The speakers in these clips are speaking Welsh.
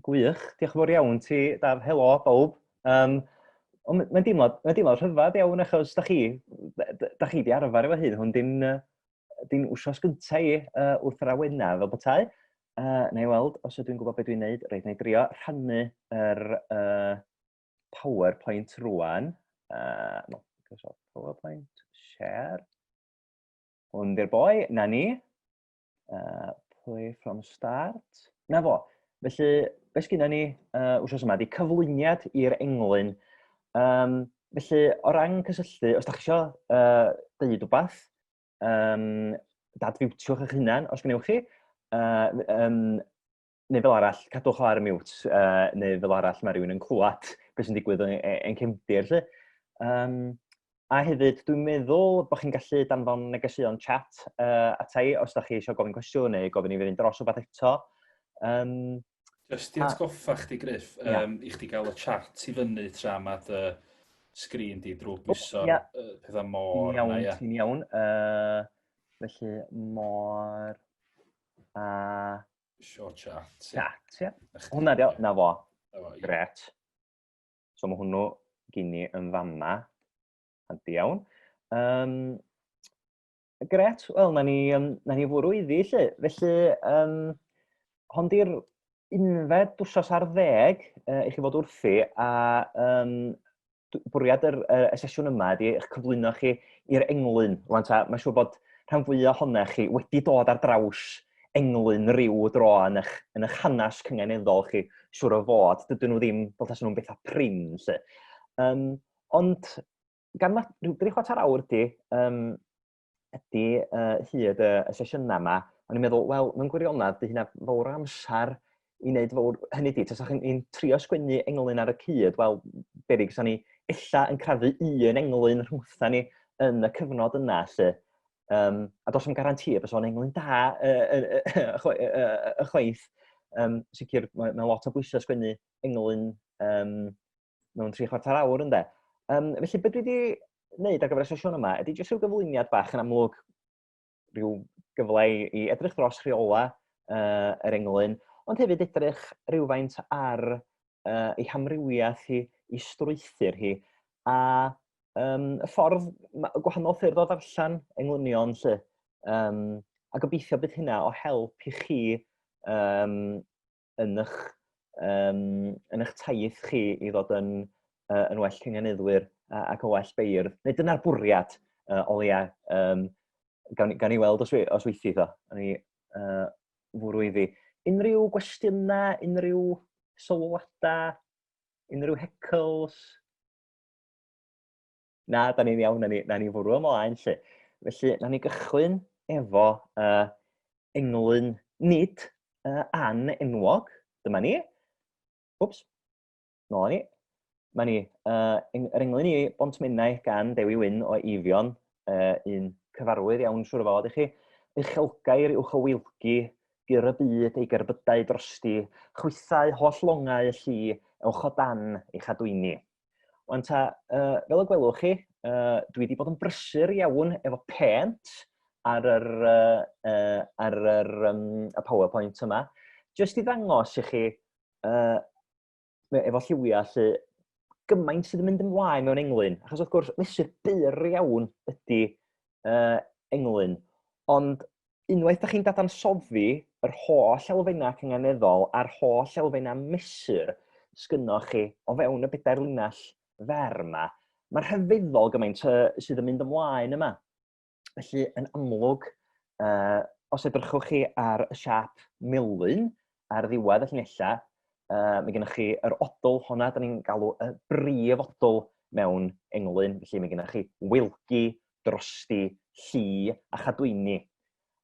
Gwych, diolch yn fawr iawn ti, Daf, helo bawb. Ond mae'n deimlad rhyfedd iawn achos da chi di arfer efo hyn, hwn di'n wsos gynta i wrth yr awena fel petai. Na i weld os ydw i'n gwybod beth dwi'n neud. Reit, na i drio rhannu yr PowerPoint rwan. No, PowerPoint, share. Hwn di'r boi, na ni. Play from start. Na fo. Felly, beth sgynna ni wsos yma, di cyflwyniad i'r englyn. Felly, o ran cysylltu, os da chi isio dweud rhywbeth, dadfiwtiwch eich hunan os gynewch chi, neu fel arall, cadwch o ar y mute, neu fel arall mae rhywun yn clywed beth sy'n digwydd yn cefndir. A hefyd, dwi'n meddwl bod chi'n gallu danfon negeseuon chat ata i os da chi eisiau gofyn cwestiwn neu gofyn i fynd dros o beth eto. Just i atgoffa chdi, Gruff, i chdi gael y chat i fyny tra mae dy sgrin di drwy bwyso'r pethau môr. Ti'n iawn. Felly, môr a... Show chat. Chat, ia. Hwna dio, na fo. Gret. So mae hwnnw gen i yn fama. Handi iawn. Gret, wel, na ni fwrw iddi, lle. Felly, hon di'r unfed wsos ar 10 i chi fod wrthi, a bwriad y sesiwn yma ydi eich cyflwyno chi i'r englyn. Rwan ta, mae'n siŵr bod rhan fwyaf ohonych chi wedi dod ar draws englyn rhyw dro yn eich hanes cyngeneddol chi, siŵr o fod. Dydyn nhw ddim, fel tas nhw'n bethau prin, lle. Ond, gan ma rhyw 3/4 awr ydy hyd y sesiynau yma, o'n i'n meddwl, wel, mewn gwirionedd, dy hynna fawr amser i wneud fawr hynny di. Tas ni'n trio sgwennu englyn ar y cyd, wel, berig, sa ni ella yn crafu un englyn rhwngtha ni yn y cyfnod yna, lle. A dos am garanti, bys o'n englyn da y chwaith. Sicr, mae lot o bwysau sgwennu englyn mewn 3/4 awr, ynde. Felly, beth dwi wedi wneud ar gyfer y sesiwn yma, ydy jyst rhyw gyflwyniad bach yn amlwg, rhyw gyfle i edrych dros rheola yr englyn, ond hefyd edrych rhywfaint ar ei hamrywiaeth hi, ei strwythur hi, a y ffordd, gwahanol ffyrdd o ddarllen englynion, lle. A gobeithio bydd hynna o help i chi yn eich taith chi i ddod yn well cyngeneddwyr ac yn well beirdd. Neu dyna'r bwriad o leia. Gawn ni weld os weithio ddo. Gawn ni fwrw iddi. Unrhyw gwestiynau, unrhyw sylwadau, unrhyw hecls? Na, da ni'n iawn, na ni fwrw ymlaen, lle. Felly, na ni gychwyn efo englyn nid anenwog. Dyma ni. Wps. Nôl ni. Mae ni, yr englyn i Pont Menai gan Dewi Wyn o Eifion, un cyfarwydd iawn siŵr o fod i chi. Uchelgair uwch o wilgi, gyr y byd ei gerbydau drosti, chwythau holl longau y llu, ewch o dan eich adwyni. Wan ta, fel y gwelwch chi, dwi wedi bod yn brysur iawn efo paint ar y PowerPoint yma, jyst i ddangos i chi efo lliwiau lle gymaint sydd yn mynd ymlaen mewn englyn, achos wrth gwrs mesur byr iawn ydy englyn, ond unwaith da chi'n dadansoddi yr holl elfennau cyngeneddol a'r holl elfennau mesur sgynnoch chi o fewn y 4 linell fer yma, mae'r rhyfeddol gymaint sydd yn mynd ymlaen yma. Felly, yn amlwg, os edrychwch chi ar y siap melyn ar ddiwedd y llinellau, mae gennych chi yr odl honna, da ni'n galw y brif odl mewn englyn. Felly mae gennych chi wilgi, drosti, llu a chadwyni.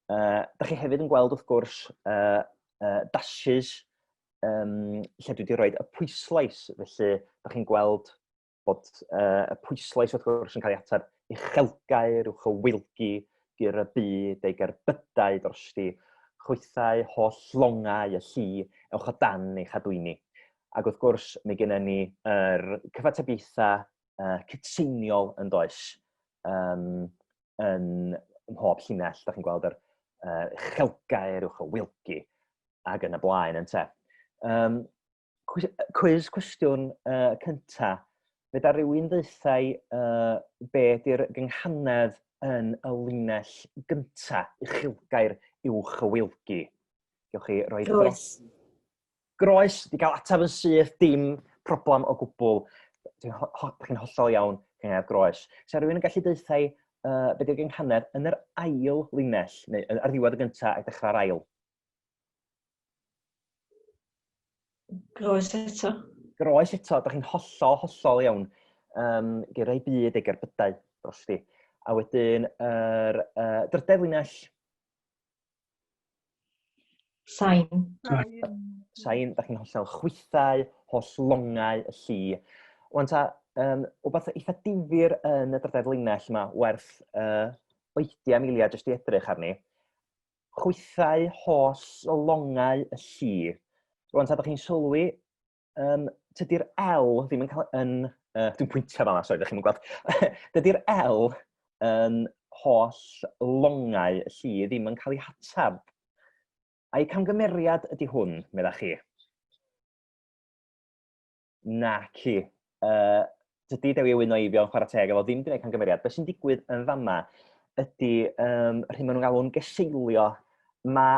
Da chi hefyd yn gweld, wrth gwrs, dasys lle dwi wedi rhoi y pwyslais. Felly, da chi'n gweld bod y pwyslais, wrth gwrs, yn cael ei atab uchelgair, uwch o wilgi, gyr y byd, ei gerbydau drosti, chwythau holl longau y llu, ewch o dan eich adwyni. Ac wrth gwrs, mae gennym ni yr cyfatebaethau cytseiniol yn does yn mhob llinell. Da chi'n gweld yr uchelgair, uwch o wilgi, ac yn y blaen, ynte. Cwys cwestiwn cynta. Fydda rhywun ddeithau be di'r gynghanedd yn y linell gynta, uchelgair uwch y wilgi. Gewch chi roi Groes. Groes, di gael ateb yn syth, dim problem o gwbl. Chi'n hollol iawn gynghanedd groes. So rhywun yn gallu deithau be di'r gynghanedd yn yr ail linell, neu ar ddiwedd y gynta a dechrau'r ail. Groes eto. Groes eto, da chi'n hollol iawn. Gyda rhai byd ei gerbydau dros di. A wedyn, drydedd linell. Sain. Sain, da chi'n hollol chwythau, hollongau y llu. Wan ta, wbeth eitha difyr yn y drydedd linell yma, werth 80 milia jyst i edrych arni. Chwythau, hollongau y llu. Rwan ta, da chi'n sylwi, tydi'r L ddim yn cael yn... Dwi'n pwyntio fan'na, sori, da chi'n gweld. Dydi'r L yn holl longau y llu ddim yn cael ei hatab. A'i camgymeriad ydy hwn, meddach chi? Naci. Dydy Dewi Wyn o Eifion chwarae teg efo ddim wedi gwneud camgymeriad. Be sy'n digwydd yn fama ydy rhywun maen nhw'n galw'n geseilio. Mae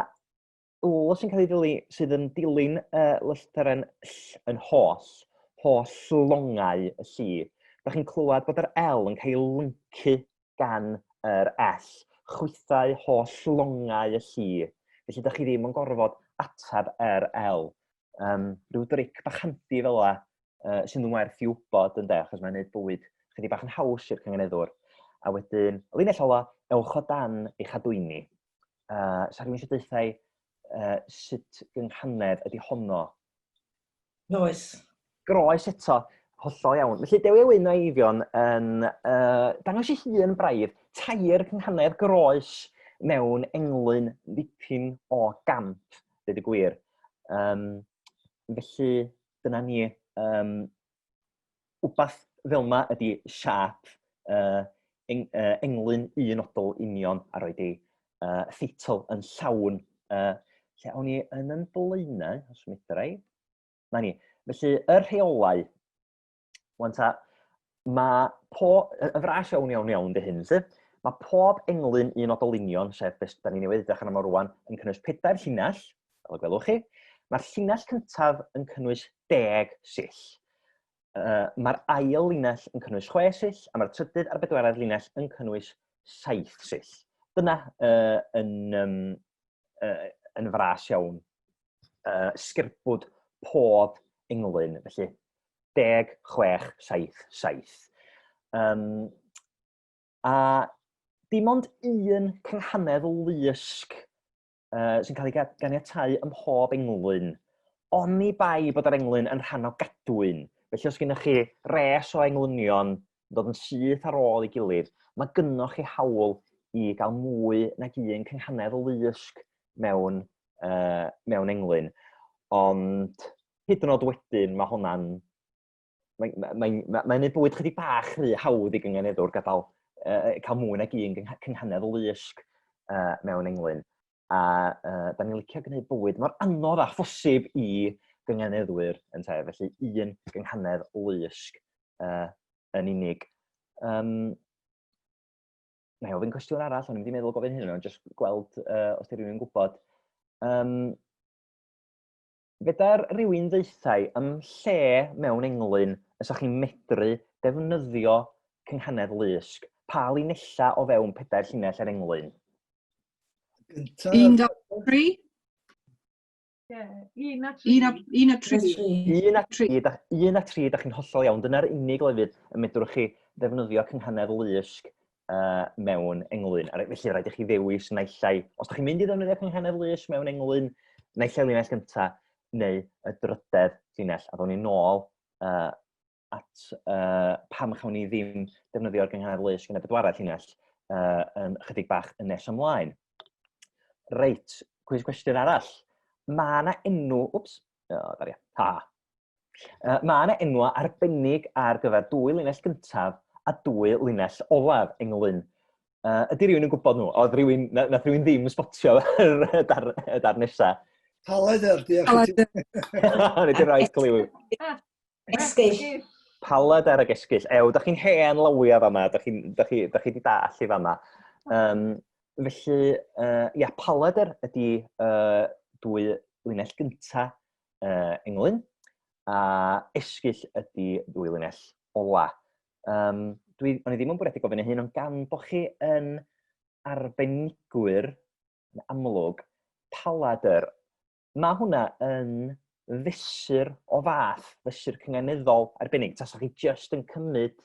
L sy'n cael ei ddili sydd yn dilyn lytheren yn holl longau y llu. Da chi'n clywed bod yr L yn cael ei lyncu gan yr S. Chwythau holl longau y llu. Felly da chi ddim yn gorfod atab yr L. Rhyw dric bach handi fel yna sy'n nhw'n werth i wybod yn de, achos mae'n gwneud bywyd chydig bach yn haws i'r cyngeneddwr. A wedyn, y linell ola, ewch o dan eich adwyni. Sa rhywun eisiau deithau sut gynghanedd ydy honno? Groes. Groes eto, hollol iawn. Felly Dewi Wyn o Eifion yn dangos ei hun braidd tair cynghanedd groes mewn englyn ddipyn o gamp, dweud y gwir. Felly dyna ni, wbath fel yma ydy siap englyn unodol union a roed ei theitl yn llawn. Lle awn ni yn blaenau, os medrai. Na ni. Felly, y rheolau, wan ta, mae y fras iawn dy hyn, mae pob englyn unodol union, sef beth da ni newydd edrych arno rwan, yn cynnwys 4 llinell, fel y gwelwch chi. Mae'r llinell cyntaf yn cynnwys 10 sill. Mae'r ail linell yn cynnwys 6 sill, a mae'r trydydd a'r bedwaredd linell yn cynnwys 7 sill. Dyna yn fras iawn. Sgirbwd pob englyn, felly 10, 6, 7, 7. A dim ond un cynghanedd lysg sy'n cael ei ganiatáu ym mhob englyn. Oni bai bod yr englyn yn rhan o gadwyn. Felly os gennych chi res o englynion dod yn syth ar ôl ei gilydd, mae gynnoch chi hawl i gael mwy nag un cynghanedd lysg mewn englyn. Ond hyd yn oed wedyn mae hwnna'n... Mae'n gwneud bywyd chydig bach rhy hawdd i gyngeneddwr gadael cael mwy nag un cynghanedd lysg mewn englyn. A da ni'n licio gwneud bywyd mor anodd a phosib i gyngeneddwyr yn te, felly un gynghanedd lysg yn unig. Na i ofyn cwestiwn arall, o'n i'n mynd i meddwl gofyn hyn, ond jyst gweld os di rhywun yn gwybod. Feda'r rhywun ddeithau ym lle mewn englyn ysach chi'n medru defnyddio cynghanedd lysg? Pa linella o fewn 4 llinell ar englyn? 1 a 3? Un a 3. 1 a 3, da chi'n hollol iawn. Dyna'r unig lefydd y medrwch chi ddefnyddio cynghanedd lysg mewn englyn. Felly rhaid i chi ddewis naillai. Os da chi'n mynd i ddefnyddio cynghanedd lysg mewn englyn, naillai linell gyntaf neu y drydedd llinell. A ddown ni nôl at pam chawn ni ddim defnyddio'r gynghanedd lysg yn y bedwaredd llinell yn chydig bach yn nes ymlaen. Reit, cwestiwn arall. Mae yna enw... Mae yna enw arbennig ar gyfer 2 linell gyntaf a 2 linell olaf englyn. Ydy rhywun yn gwybod nhw? Nath rhywun ddim spotio y dar nesaf? Paleder, diolch i ti. Nid i'n rhaid cliw. Esgyll. Paled ar y gesgyll. Ew, da chi'n hen lawia fama, da chi di dall i fama. Felly, ia, paleder ydy dwy linell gynta englyn, a esgyll ydy dwy linell ola. O'n i ddim yn bwriadu gofyn hyn, ond gan bod chi yn arbenigwyr, yn amlwg, paleder, mae hwnna yn fesur o fath, fesur cyngenyddol arbennig. Tasach chi just yn cymryd,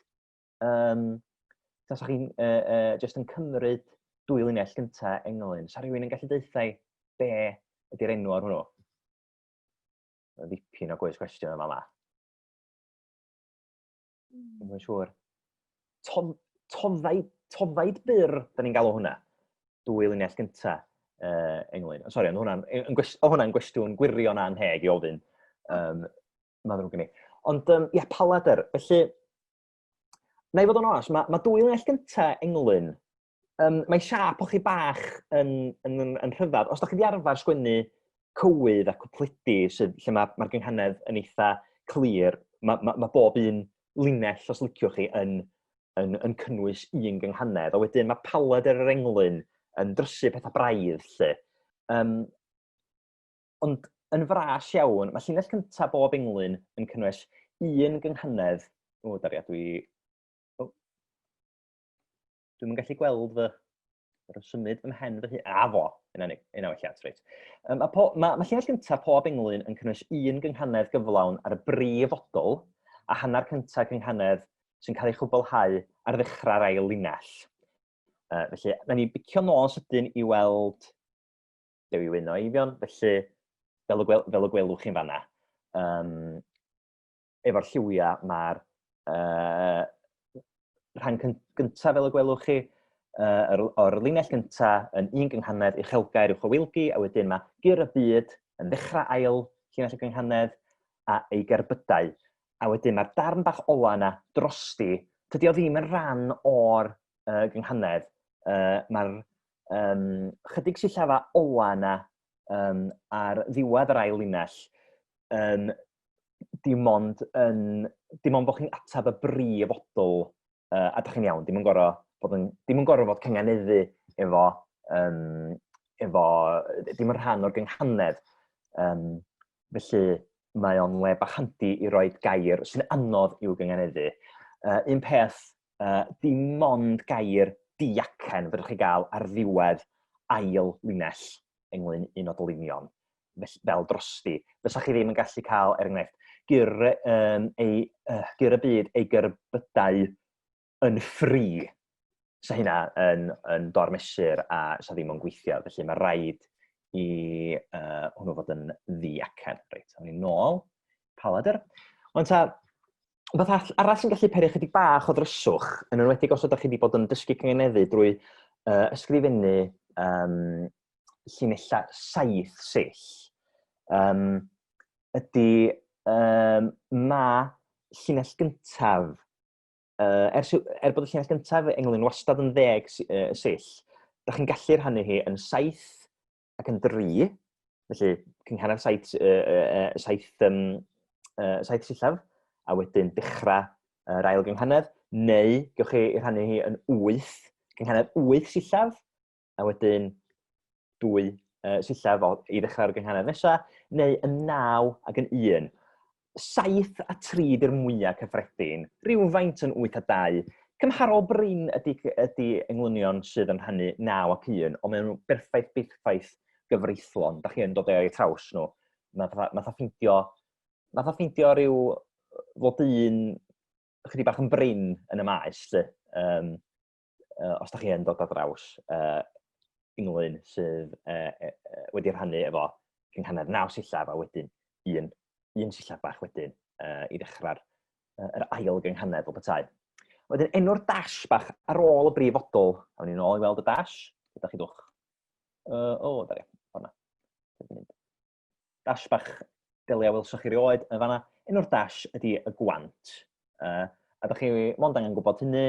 just yn cymryd dwy linell gynta englyn. Sa rhywun yn gallu deithau be ydy'r enw ar hwnnw? Ddipyn o gwrs cwestiwn yma. Dwi'n siŵr. Tofaid byr, da ni'n galw hwnna. Dwy linell gynta englyn. Sori, hwnna'n gwestiwn gwirion anheg i ofyn. Mae'n ddrwg gen i. Ond, ia, paleder. Felly, na i fod yn oes, mae dwy linell gynta englyn, mae siap o chi bach yn rhyfedd. Os da chi wedi arfer sgwennu cywydd a cwpledi, lle mae'r gynghanedd yn eitha clir, mae bob un linell, os liciwch chi, yn cynnwys un gynghanedd. A wedyn mae paleder yr englyn yn drysu pethau braidd, lle. Ond yn fras iawn, mae llinell cyntaf bob englyn yn cynnwys un gynghanedd. O, daria, dwi'n gallu gweld fy symud fy mhen fy hun. A fo, yna welliad, reit. Mae llinell cyntaf pob englyn yn cynnwys un gynghanedd gyflawn ar y brifodol a hanner cyntaf gynghanedd sy'n cael ei chwblhau ar ddechrau'r ail linell. Felly, na ni bicio nôl sydyn i weld Dewi Wyn o Eifion, felly fel y gwelwch chi'n fanna. Efo'r lliwiau mae'r rhan gyntaf fel y gwelwch chi, o'r linell gyntaf yn un gynghanedd uchelgair uwch o wilgi, a wedyn mae gur y byd yn ddechrau ail llinell y gynghanedd a ei gerbydau. A wedyn mae'r darn bach ola yna drosti, dydy o ddim yn rhan o'r gynghanedd. Mae'r chydig sillafa ola yna ar ddiwedd yr ail linell dim ond bod chi'n atab y brifodol a da chi'n iawn, dim yn gorfod fod cynganeddu efo dim yn rhan o'r gynghanedd. Felly mae o'n le bach handi i roi gair sy'n anodd i'w gynganeddu. Un peth, dim ond gair diacen fydwch chi gael ar ddiwedd ail linell englyn un o dylunion, fel drosti. Fysa chi ddim yn gallu cael, enghraifft, gur y byd ei gerbydau yn ffri. Sa hynna yn dormesur a sa ddim yn gweithio. Felly mae rhaid i hwnnw fod yn ddiacen. Reit, awn ni nôl. Paleder. Ond ta, beth arall sy'n gallu peri chydig bach o dryswch, yn enwedig os ydych chi wedi bod yn dysgu cyngeneddu drwy ysgrifennu llinellau saith sill, ydy mae llinell gyntaf, bod y llinell gyntaf englyn wastad yn 10 sill, da chi'n gallu rhannu hi yn 7 ac yn 3, felly cynghanedd 7 sillaf, a wedyn dechrau yr ail gynghanedd, neu gewch chi rhannu hi yn 8, cynghanedd 8 sillaf, a wedyn 2 sillaf i ddechrau'r gynghanedd nesaf, neu yn 9 ac yn 1. 7 a 3 di'r mwyaf cyffredin, rhywfaint yn 8 a 2. Cymharol brin ydy englynion sydd yn rhannu 9 ac 1, ond maen nhw'n berffaith gyfreithlon. Da chi yn dod o'i traws nhw. Math a ffeindio rhyw fod un chydig bach yn brin yn y maes, os da chi yn dod o draws englyn sydd wedi rhannu efo gynghanedd 9 sillaf a wedyn un sillaf bach wedyn i ddechrau'r ail gynghanedd o bethau. Wedyn enw'r dash bach ar ôl y brifodol, awn ni nôl i weld y dash, ydych chi dwch. Daria, fanna. Dash bach delia welswch chi rioed yn fanna. Enw'r dash ydy y gwant. A ydych chi mond angen gwybod hynny,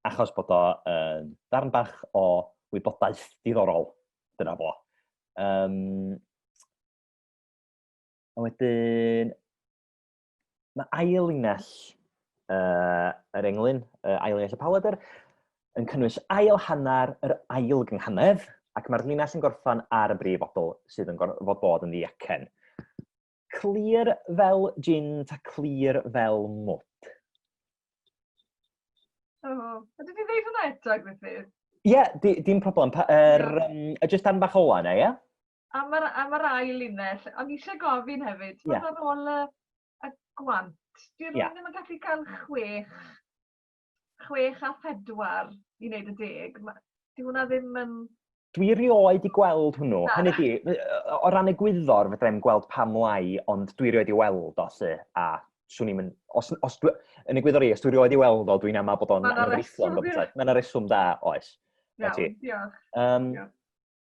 achos bod o darn bach o wybodaeth diddorol. Dyna fo. A wedyn, mae ail linell yr englyn, ail linell y Paladr, yn cynnwys ail hanner yr ail gynghanedd, ac mae'r linell yn gorffan ar y brifodol sydd yn fod bod yn ddiacen. Clir fel gin ta clir fel mwt. Ydy ti ddeud hwnna eto, Griffith? Ie, dim problem. Jyst dan bach ola na, ie? Am yr ail linell, ond i eisiau gofyn hefyd, yeah. Ar ôl y gwant, dwi'n ddim yn gallu cael 6 a 4 i wneud y 10. Di hwnna ddim yn... Dwi rioed i gweld hwnnw. Hynny di, o ran y gwyddor fydrem gweld pam lai, ond dwi rioed i weld o lle, a swn i'n... Yn y gwyddor os dwi rioed i weld o, dwi'n ama bod o'n anghyfreithlon. Mae'n reswm da, oes. Iawn, diolch.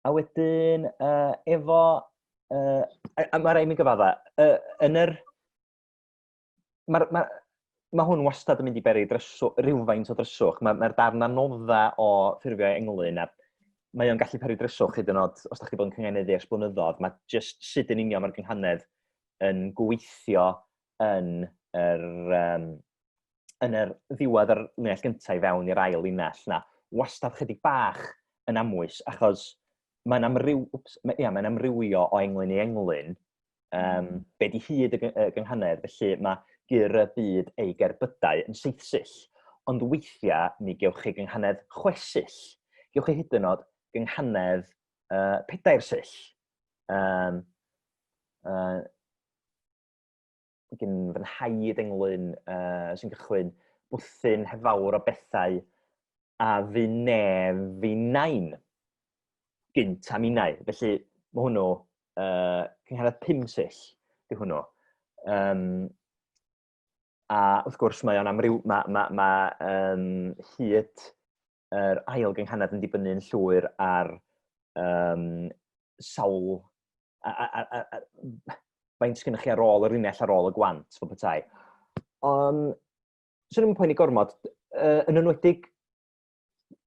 A wedyn, efo... Mae rai mi'n gyfadda. Mae hwn wastad yn mynd i beri rhywfaint o dryswch. Mae'r darn anodda o ffurfiau englyn, a mae o'n gallu peri dryswch hyd yn oed, os da chi bod yn cyngeneddu ers blynyddoedd, mae jyst sut yn union mae'r gynghanedd yn gweithio yn yr ddiwedd yr linell gyntaf i fewn i'r ail linell na. Wastad chydig bach yn amwys, achos mae'n amrywio o englyn i englyn, be di hyd y gynghanedd, felly mae gyr y byd ei gerbydau yn seithsyll, ond weithiau mi gewch chi gynghanedd chwesyll. Gewch chi hyd yn oed gynghanedd 4 syll. Gyn fy nhaid englyn sy'n cychwyn bwthyn hefawr o bethau a fi nef fi nain. Gynt a minnau, felly mae hwnnw cynghanedd 5 syll, di hwnnw. A wrth gwrs mae o'n hyd yr ail gynghanedd yn dibynnu'n llwyr ar sawl, faint sgynnych chi ar ôl yr linell ar ôl y gwant, fel petai. Ond, swn i'n poeni gormod, yn enwedig,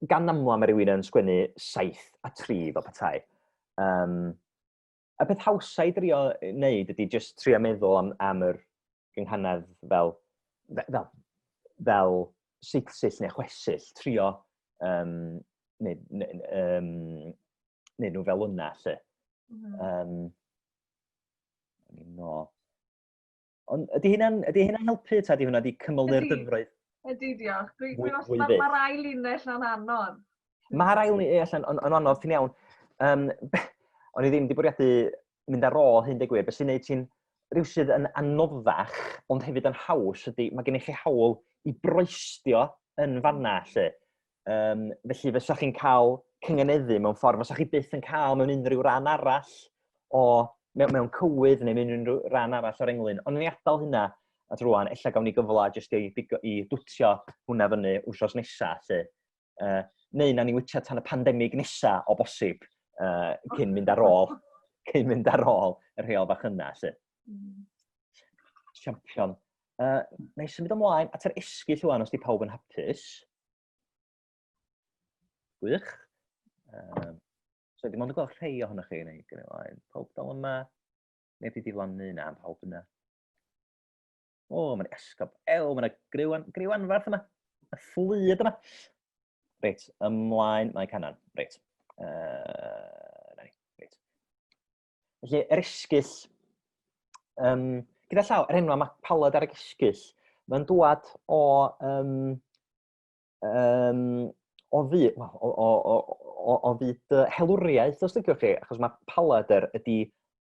gan amla mae rhywun yn sgwennu 7 a 3 fel petai. Y peth hawsa i drio wneud ydy just trio meddwl am yr gynghanedd fel seithsyll neu chwesyll, trio neud nhw fel yna, lle. Ond ydy hynna'n helpu, ta di hwnna di cymylnu'r dyfroedd? Ydy, diolch. Mae'r ail linell yn anodd. Mae'r ail linell yn anodd, ti'n iawn. O'n i ddim wedi bwriadu mynd ar ôl hyn digwydd, beth sy'n gwneud ti'n rhywsydd yn anoddach, ond hefyd yn haws, ydy mae gennych chi hawl i broestio yn fanna, lle. Felly, fysa chi'n cael cyngeneddu mewn ffordd, fysa chi byth yn cael mewn unrhyw ran arall mewn cywydd neu mewn unrhyw ran arall o'r englyn. Ond yn ei adael hynna, a drwan, ella gawn ni gyfle jyst i dwtio hwnna fyny wsos nesa, lle. Neu na ni wytio tan y pandemig nesa o bosib cyn mynd ar ôl y rheol bach yna, lle. Champion. Na i symud ymlaen at yr esgyll rwan os di pawb yn hapus. Gwych. So, dim ond yn gweld rhai ohonych chi, neu gyda ymlaen. Pawb dal yma. Neu di diflannu na, pawb yna. O, mae'n esgob. Mae'n griw anfarth yma. Y fflyd yma. Reit, ymlaen, mae canan. Reit. Reit. Felly, yr esgyll, gyda llaw, yr enw mae palad ar y esgyll, mae'n dwad o fyd helwriaeth, os ddygwch chi, achos mae paladr ydy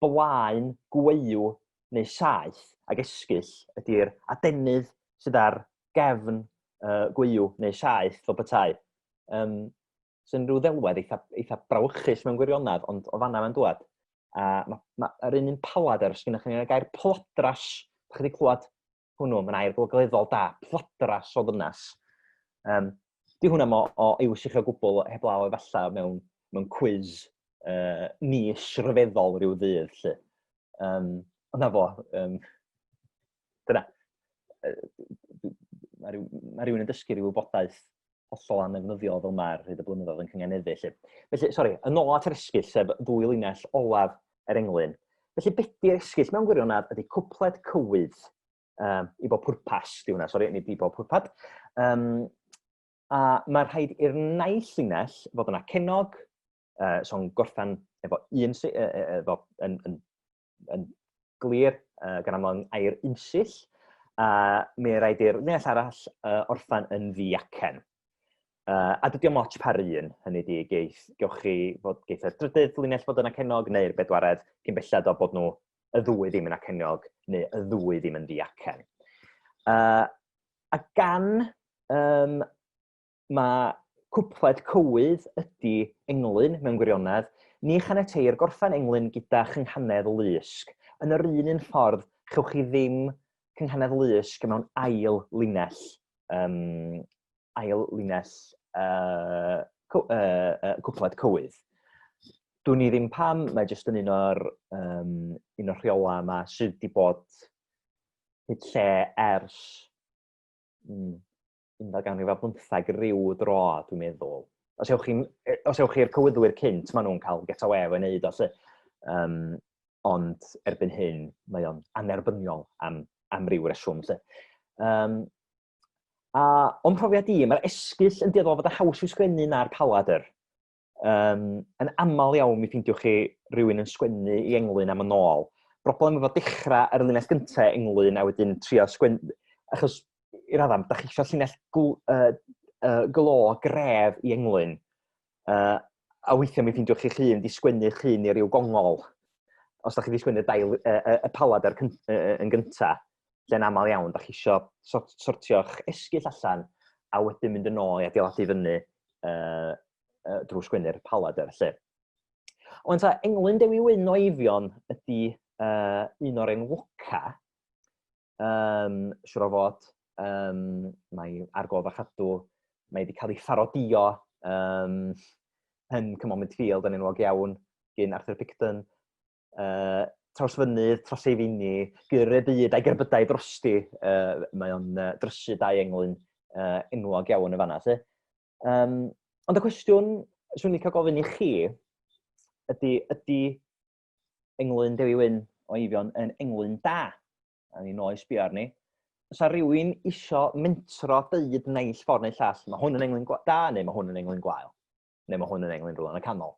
blaen, gweuw neu saeth, ac esgyll ydy'r adenydd sydd ar gefn gweuw neu saeth o betai. Sy'n rhyw ddelwedd eitha brawychus mewn gwirionedd, ond o fanna mae'n dwad. Yr un paladr, sgynnych chi'n gair plodras, ydych chi wedi clywed hwnnw, mae'n air gogleddol da, plodras o ddynas. Di hwnna o iws i chi o gwbl heblaw efalla mewn quiz niche rhyfeddol rhyw ddydd, lle. Ond na fo, dyna, mae rhywun yn dysgu rhyw wybodaeth hollol anefnyddiol fel mae'r hyd y blynyddoedd yn cyngeneddu. Felly, sori, yn ôl at yr esgyll, sef ddwy linell olaf yr englyn. Felly, beth di'r esgyll mewn gwirionedd ydy cwpled cywydd i bob pwrpas, di hwnna, sori, nid i bob pwrpad. A mae rhaid i'r naill linell fod yna cenog, so'n gorffan efo un yn glir gan aml air unsyll, a mi rhaid i'r linell arall orffan yn ddiacen. A dydy o'm ots par un, hynny di gewch chi fod geith y drydydd linell fod yna cenog neu'r bedwaredd cyn belled o bod nhw y ddwy ddim yn cenog neu y ddwy ddim yn ddiacen. A gan mae cwpled cywydd ydy englyn mewn gwirionedd, ni chaniateir gorffan englyn gyda chynghanedd lysg. Yn yr un ffordd, chewch chi ddim cynghanedd lysg mewn ail linell cwpled cywydd. Dwi'n ni ddim pam, mae jyst yn un o'r rheola yma sydd wedi bod hyd lle ers 1915 ryw dro, dwi'n meddwl. Os ewch chi'r cywyddwyr cynt, maen nhw'n cael get away efo wneud o. Ond erbyn hyn, mae o'n anerbyniol am ryw reswm. O'n profiad i, mae'r esgyll yn dieddol fod y haws i'w sgwennu na'r paladr. Yn aml iawn, mi ffeindiwch chi rhywun yn sgwennu i englyn am y nôl. Broblem efo dechrau ar y linell gyntaf englyn a wedyn trio sgwennu, achos i'r addam, da chi eisiau llinell glo gref i englyn, a weithiau mi ffeindiwch chi chi yn di sgwennu chyn i ryw gongol. Os da chi wedi sgwennu y paladr yn gyntaf, lle'n aml iawn, da chi eisiau sortio'ch esgyll allan a wedyn mynd yn ôl i adeiladu fyny drwy sgwennu'r paladr. Ond englyn Dewi Wyn o Eifion ydy un o'r enwoca, siwr o fod, mae ar gof a chadw, mae wedi cael ei pharodio yn Cymomid Field yn enwog iawn gan Arthur Picton, Trawsfynydd, Troseuffini, Gyrr y Byd a'i gerbydau drosti. Mae o'n drysu dau englyn enwog iawn y fanna. Ond y cwestiwn swn i'n cael gofyn i chi ydy englyn Dewi Wyn o Eifion yn englyn da? A ni'n oes sbio arni. Oes rhywun isio mentro dweud naill ffordd neu llall, mae hwn yn englyn da neu mae hwn yn englyn gwael? Neu mae hwn yn englyn rhywle yn y canol?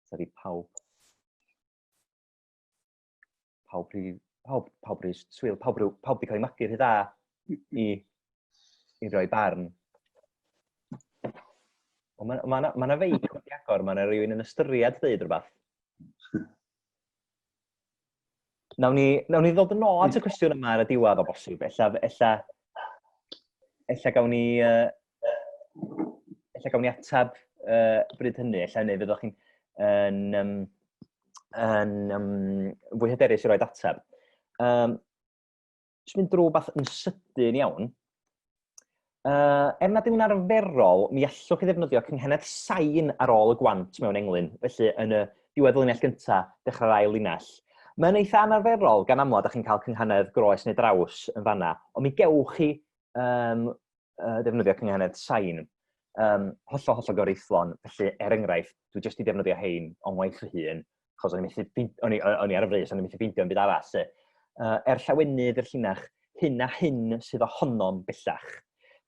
Ydy pawb wedi cael ei magu rhy dda i roi barn. Mae yna feic wedi agor, mae yna rhywun yn ystyried dweud rhywbeth. Nawn ni ddod yn ôl at y cwestiwn yma ar y diwedd o bosib. Ella gawn ni atab bryd hynny. Ella hynny fyddwch chi'n fwy hyderus i roed atab. Jyst mynd drwy beth yn sydyn iawn. Nad yw'n arferol, mi allwch chi ddefnyddio cynghenedd sain ar ôl y gwant mewn englyn. Felly, yn y diwedd linell gyntaf, dechrau'r ail linell. Mae'n eitha anarferol, gan amlod, ydych chi'n cael cynghanedd groes neu draws yn fanna, ond mi gewch chi defnyddio cynghanedd sain. Hollol gyfreithlon, felly enghraifft, dwi jyst i defnyddio hein o'n waith fy hun, achos o'n i ar y frys, o'n i'n methu ffeindio yn byd arall. Llawenydd i'r llinach, hyn a hyn sydd ohonom bellach.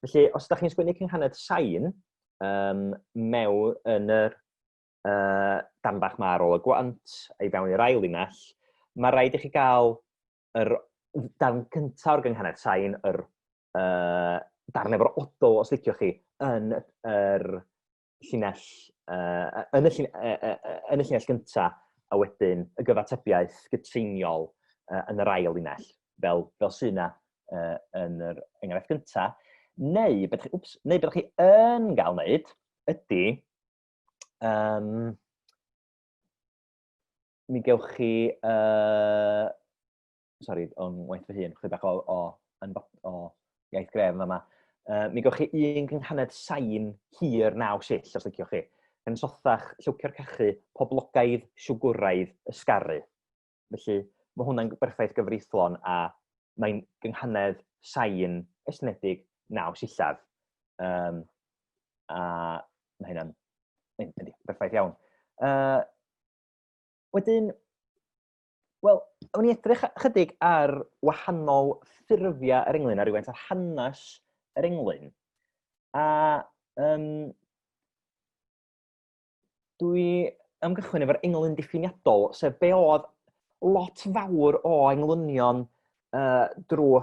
Felly, os ydych chi'n sgwennu cynghanedd sain mewn yn yr darn bach ma ar ôl y gwant a'i fewn i'r ail linell, mae rhaid i chi gael yr darn cyntaf o'r gynghanedd sain, yr darn efo'r odl, os liciwch chi, yn y llinell gyntaf, a wedyn y gyfatebiaeth gytseiniol yn yr ail linell, fel sy'n yna yn yr enghraifft gyntaf. Neu byddwch chi yn gael wneud ydy, mi gewch chi, sori, o'n waith fy hun, chlyb bach o iaith gref yma. Mi gewch chi un cynghanedd sain hir 9 sill, os liciwch chi. Yn sothach, llwcio'r cachu, poblogaidd, siwgwraidd, ysgaru. Felly, mae hwnna'n berffaith gyfreithlon a mae'n gynghanedd sain estynedig naw sillaf. A mae hynna'n berffaith iawn. Wedyn, wel, awn ni edrych chydig ar wahanol ffurfiau yr englyn a rywfaint ar hanes yr englyn. A dwi am gychwyn efo'r englyn diffiniadol, sef be oedd lot fawr o englynion drwy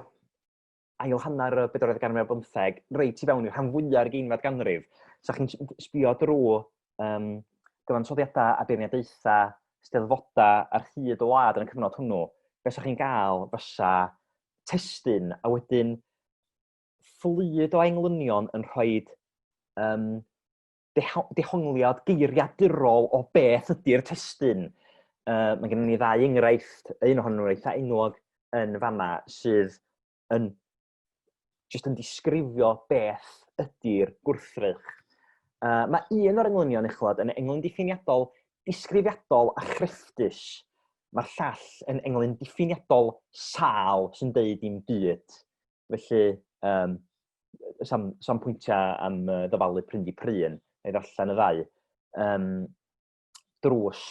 ail hanner y 14th ganrif ar 15 reit i fewn i'r rhan fwyaf ar 20th ganrif. So chi'n sbio drwy gyfansoddiadau a beirniadaethau, steddfodau ar hyd o wlad yn y cyfnod hwnnw, be sa chi'n gael fysa testun a wedyn fflyd o englynion yn rhoi dehongliad geiriadurol o beth ydy'r testun. Mae gennym ni ddau enghraifft, un ohonyn nhw'n eitha enwog yn fanna sydd yn disgrifio beth ydy'r gwrthrych. Mae un o'r englynion uchod yn englyn diffiniadol, disgrifiadol a chrefftus. Mae'r llall yn englyn diffiniadol sâl sy'n deud dim byd. Felly, sam pwyntiau am ddyfalu pryndi pryn, neu ddarllen y ddau. Drws.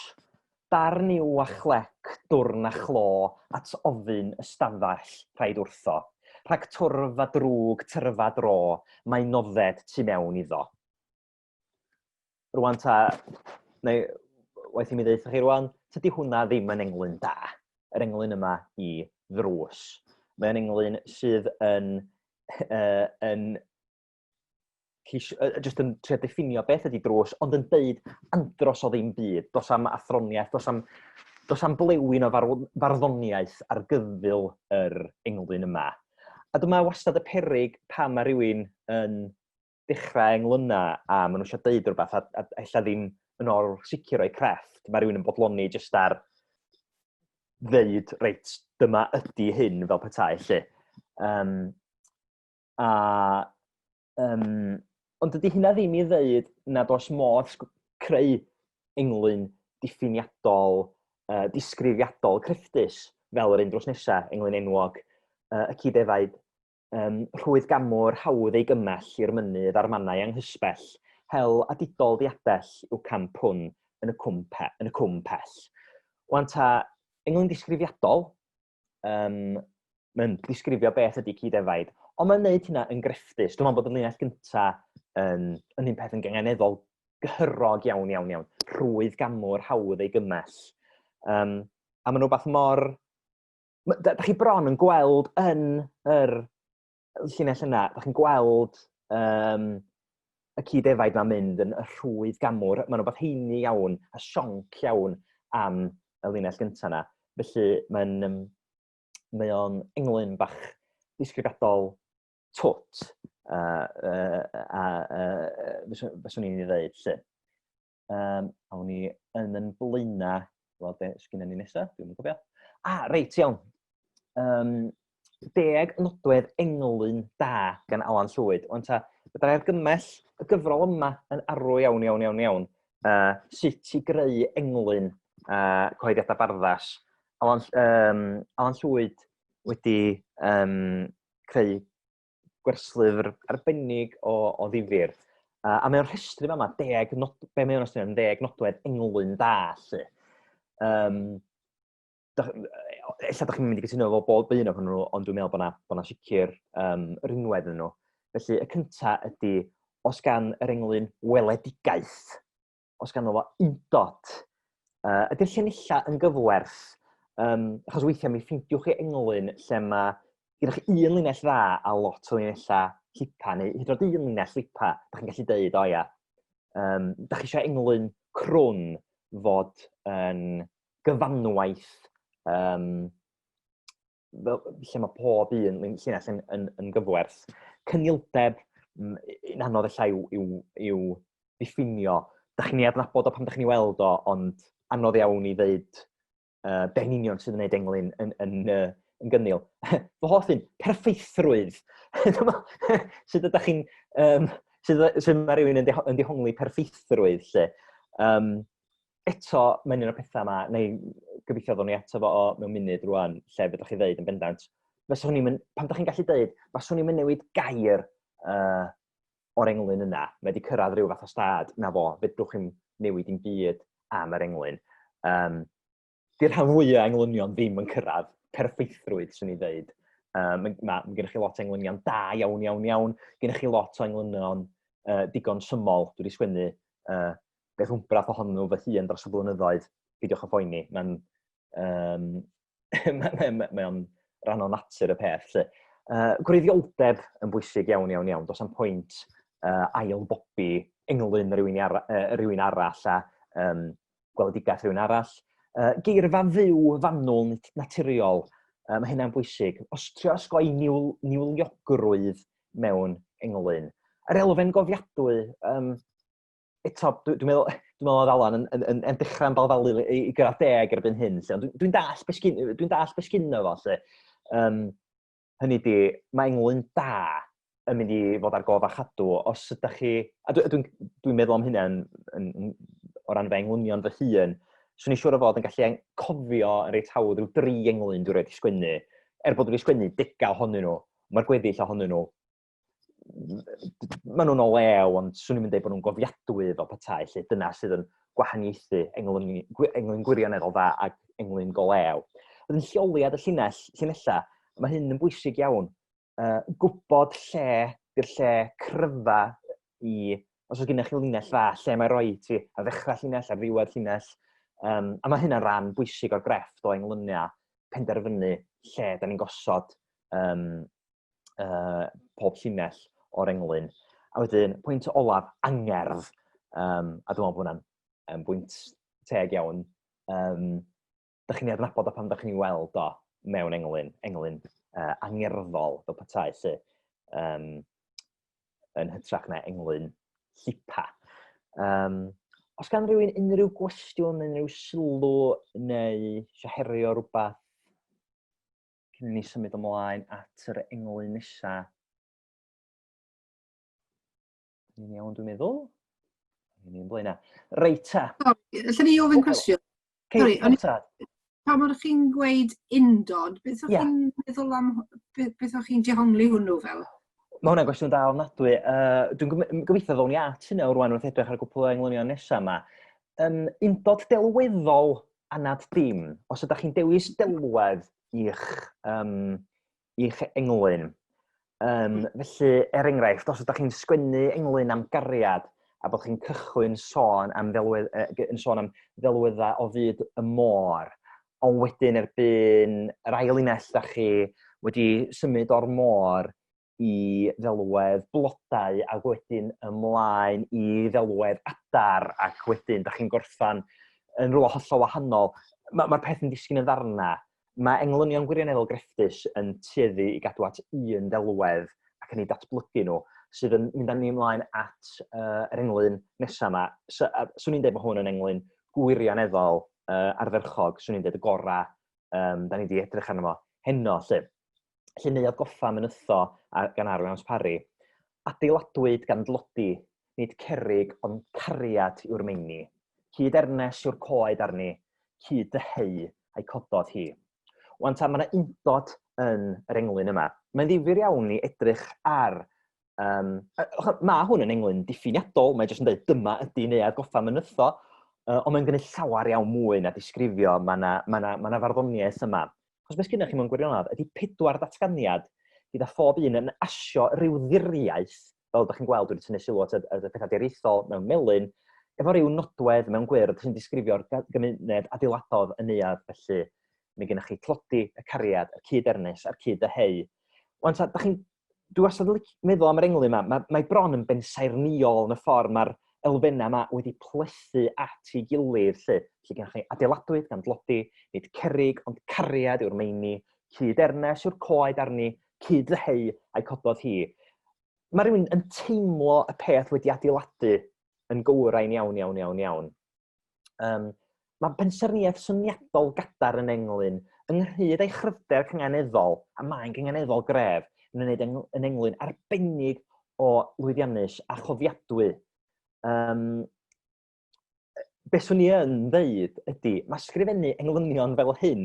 Darn yw a chlec, dwrn a chlo, at ofyn ystafell rhaid wrtho. Rhag twrf a drwg, tyrfa dro, mae nodded tu mewn iddo. Rwan ta, neu waith i mi ddeud chi rwan, tydi hwnna ddim yn englyn da. Yr englyn yma i ddrws. Mae'n englyn sydd jyst yn trio diffinio beth ydy drws, ond yn deud andros o ddim byd. Dos am athroniaeth, dos am blewyn o farddoniaeth ar gyfyl yr englyn yma. A dyma wastad y peryg pan mae rhywun yn dechrau englyna a maen nhw eisiau deud rhywbeth a ella ddim yn o'r sicr o'i crefft. Mae rhywun yn bodloni jyst ar ddeud, reit, dyma ydy hyn fel petai, lle. Ond dydy hynna ddim i ddeud nad oes modd creu englyn diffiniadol, disgrifiadol crefftus fel yr un drws nesaf, englyn enwog, y cyd-efaid, rhwydd gamwr hawdd ei gymell i'r mynydd a'r mannau anghysbell, hel a didol diadell yw camp hwn yn y cwm pell. Wan ta, englyn disgrifiadol, mae'n disgrifio beth ydy cyd-efaid, ond mae'n neud hynna yn grefftus. Dwi'n meddwl bod y linell gyntaf yn un peth yn gengeneddol gyhyrog iawn. Rhwydd gamwr hawdd ei gymell. A mae'n rhywbeth mor... Da chi bron yn gweld yn yr llinell yna, da chi'n gweld y cyd-efaid ma'n mynd yn y rhwydd gamwr. Mae'n rhywbeth heini iawn a sionc iawn am y linell gyntaf yna. Felly mae o'n englyn bach disgrifiadol twt fyswn i'n ei ddeud, lle. Awn ni yn blaena, wel, be sgynnon ni nesaf, dwi'n yn gofio. Reit, iawn. 10 nodwedd englyn da gan Alan Llwyd. Ond ta, byddai argymell y gyfrol yma yn arw iawn. Sut i greu englyn cyhoeddiadau barddas. Alan Llwyd wedi creu gwerslyfr arbennig o ddifyr. A mae'n rhestru yma 10 nodwedd englyn da, lle. Ella da chi'n mynd i gytuno efo bob un o hwnnw, ond dwi'n meddwl bod na sicr rynwedd yn nhw. Felly, y cyntaf ydy, os gan yr englyn weledigaeth, os gan o undod, ydy'r llenilla yn gyfwerth, achos weithiau mi ffeindiwch chi englyn lle mae gyda chi un linell dda a lot o linellau llipa, neu hyd yn oed un linell llipa, da chi'n gallu deud, o ia. Da chi eisiau englyn crwn fod yn gyfanwaith, lle mae pob un llinell yn gyfwerth. Cynildeb, yn anodd ella i'w diffinio. Da chi'n ei adnabod o pan da chi'n ei weld o, ond anodd iawn i ddeud be'n union sydd yn gwneud englyn yn gynnil. Fy hoff un, perffeithrwydd. Sut ydych chi'n... Sut mae rhywun yn dihongli perffeithrwydd, lle. Eto, mae'n un o'r pethau yma, neu gobeithio ddod ni ato fo mewn munud rwan, lle fydwch chi ddeud yn bendant, Pan ydych chi'n gallu dweud, faswn ni'n newid gair o'r englyn yna, mae wedi cyrraedd rhyw fath o stad, na fo, fedrwch chi'n newid i'n byd am yr englyn. Di'r rhan fwyaf englynion ddim yn cyrraedd perffeithrwydd, swn i'n dweud. Mae gennych chi lot o englynion da iawn. Gennych chi lot o englynion digon symol. Dwi wedi sgwennu beth wmbrath ohonyn nhw fy hun dros y blynyddoedd. Peidiwch o phoeni. Mae'n rhan o natur y peth. Gwreiddioldeb yn bwysig iawn. Does am pwynt ail-bobi englyn rhywun arall a gweledigaeth rhywun arall. Geirfa fyw, fanwl, naturiol, mae hynna'n bwysig. Os trio osgoi niwliogrwydd mewn englyn. Yr elfen gofiadwy, eto, dwi'n meddwl oedd Alan yn dechrau'n balfalu i gyrraedd 10 erbyn hyn. Dwi'n dall besgynno fo. Hynny di, mae englyn da yn mynd i fod ar gof a chadw. Os ydych chi... Dwi'n meddwl am hynna o ran fy englynion fy hun. Swn i'n siŵr o fod yn gallu cofio yn reit hawdd rhyw 3 englyn dwi'n rhaid i sgwennu. Bod wedi sgwennu 10 ohonyn nhw. Mae'r gweddill ohonyn nhw. Maen nhw'n o lew, ond swn i'n mynd dweud bod nhw'n gofiadwy fel petai. Dyna sydd yn gwahaniaethu englyn gwirioneddol dda ac englyn go lew. Oedd yn lleoliad y llinella, mae hyn yn bwysig iawn. Gwybod di'r lle cryfa os oes gennych chi linell dda, lle mae'n rhoi ti ar ddechrau llinell, ar ddiwedd llinell. A mae hynna'n rhan bwysig o'r grefft o englyniau penderfynu lle da ni'n gosod pob llinell o'r englyn. A wedyn, pwynt olaf, angerdd. A dwi'n meddwl bod hwnna'n bwynt teg iawn. Da chi'n ei adnabod o pan da chi'n weld o mewn englyn angerddol fel petai, yn hytrach na englyn llipa. Os gan rhywun unrhyw gwestiwn, unrhyw sylw, neu eisiau herio rhywbeth, cyn ni symud ymlaen at yr englyn nesaf. Ni'n iawn, dwi'n meddwl. Ni'n blaen na. Reita. Lle ni ofyn cwestiwn? Pan oeddech chi'n gweud undod, beth o'ch chi'n meddwl am, beth o'ch chi'n dehongli hwnnw fel? Mae hwnna'n gwestiwn da ofnadwy. Dwi'n gobeithio ddown ni at hynny rwan wrth edrych ar y gwbl o englynion nesaf yma. Undod delweddol anad dim, os ydych chi'n dewis delwedd i'ch englyn. Felly, enghraifft, os ydych chi'n sgwennu englyn am gariad a bod chi'n cychwyn sôn am ddelweddau o fyd y môr, ond wedyn erbyn yr ail linell da chi wedi symud o'r môr i ddelwedd blodau ac wedyn ymlaen i ddelwedd adar ac wedyn da chi'n gorffan yn rhywle hollol wahanol. Mae'r peth yn disgyn yn ddarna. Mae englynion gwirioneddol grefftus yn tueddu i gadw at un ddelwedd ac yn ei datblygu nhw, sydd yn mynd â ni ymlaen at yr englyn nesaf yma. Swn i'n dweud bod hwn yn englyn gwirioneddol ardderchog, swn i'n dweud y gorau, da ni wedi edrych arno fo heno, lle neuodd goffa mynytho gan Arwyn Amsparri, adeiladwyd gan dlodi, nid cerrig ond cariad yw'r meini, hyd ernes yw'r coed arni, hyd dyheu a'i cododd hi. Wan ta, mae yna undod yn yr englyn yma. Mae'n ddifyr iawn i edrych ar... mae hwn yn englyn diffiniadol, mae'n jyst yn dweud dyma ydy neuodd goffa mynytho, ond mae'n gwneud llawer iawn mwy na disgrifio, mae yna farddoniaeth yma. Os beth gennych chi mewn gwirionadd, ydy 4 datganiad gyda phob un yn asio ryw ddiriaeth, fel ydych chi'n gweld wedi tynnu sylw at y pethau diraethol mewn melyn, efo ryw nodwedd mewn gwyrdd sy'n disgrifio'r gymuned adeiladodd y neuadd, felly mae gennych chi tlodi, y cariad, y cyd-ernes a'r cyd-dyheu. Wan ta, dwi wastad yn meddwl am yr englyn yma, mae bron yn bensaernïol yn y ffordd mae'r elfennau yma wedi plethu at ei gilydd, lle gennych chi adeiladwyd gan dlodi, nid cerrig ond cariad yw'r meini, cyd-ernes yw'r coed arni, cyd-dyheu a'i cododd hi. Mae rhywun yn teimlo y peth wedi adeiladu yn gywrain iawn. Mae pensaerniaeth syniadol gadar yn englyn ynghyd â'i chryfder cynganeddol, a mae'n cynganeddol gref, yn gwneud yn englyn arbennig o lwyddiannus a chofiadwy. be swn i yn ddeud ydy, mae sgrifennu englynion fel hyn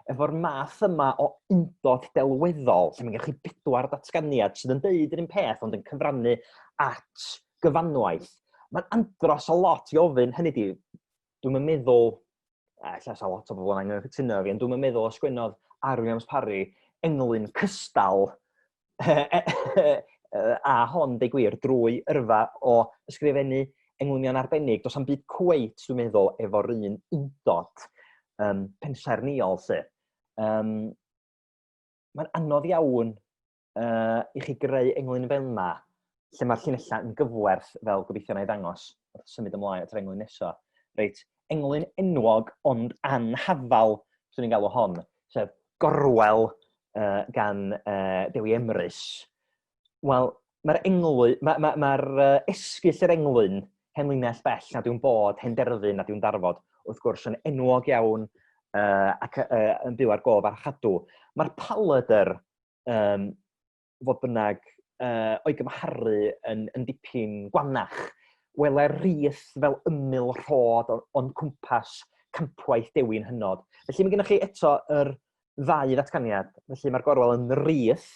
efo'r math yma o undod delweddol, lle mae'n gallu 4 datganiad sydd yn deud yr un peth ond yn cyfrannu at gyfanwaith. Mae'n andros o lot i ofyn, hynny di, dwi'n meddwl, ella sa lot o bobl yn anghytuno fi, ond dwi'n meddwl o sgwennodd Williams Parry englyn cystal a hon, deu gwir, drwy yrfa o ysgrifennu englynion arbennig. Does am byd cweit, dwi'n meddwl, efo'r un undod pensaernïol, lle. Mae'n anodd iawn i chi greu englyn fel yma, lle mae'r llinellau yn gyfwerth fel gobeithio na i ddangos wrth symud ymlaen at yr englyn nesaf. Reit, englyn enwog ond anhafal, swn i'n galw hon, sef gorwel gan Dewi Emrys. Wel, mae'r esgyll yr englyn henlinell bell nad yw'n bod, henderfyn nad yw'n darfod, wrth gwrs yn enwog iawn ac yn byw ar gof ar chadw. Mae'r paladr, fod bynnag, o'i gymharu yn dipyn gwannach, welai'r rith fel ymyl rhod o'n cwmpas campwaith Dewi'n hynod. Felly mae gennych chi eto yr 2 ddatganiad, felly mae'r gorwel yn rith,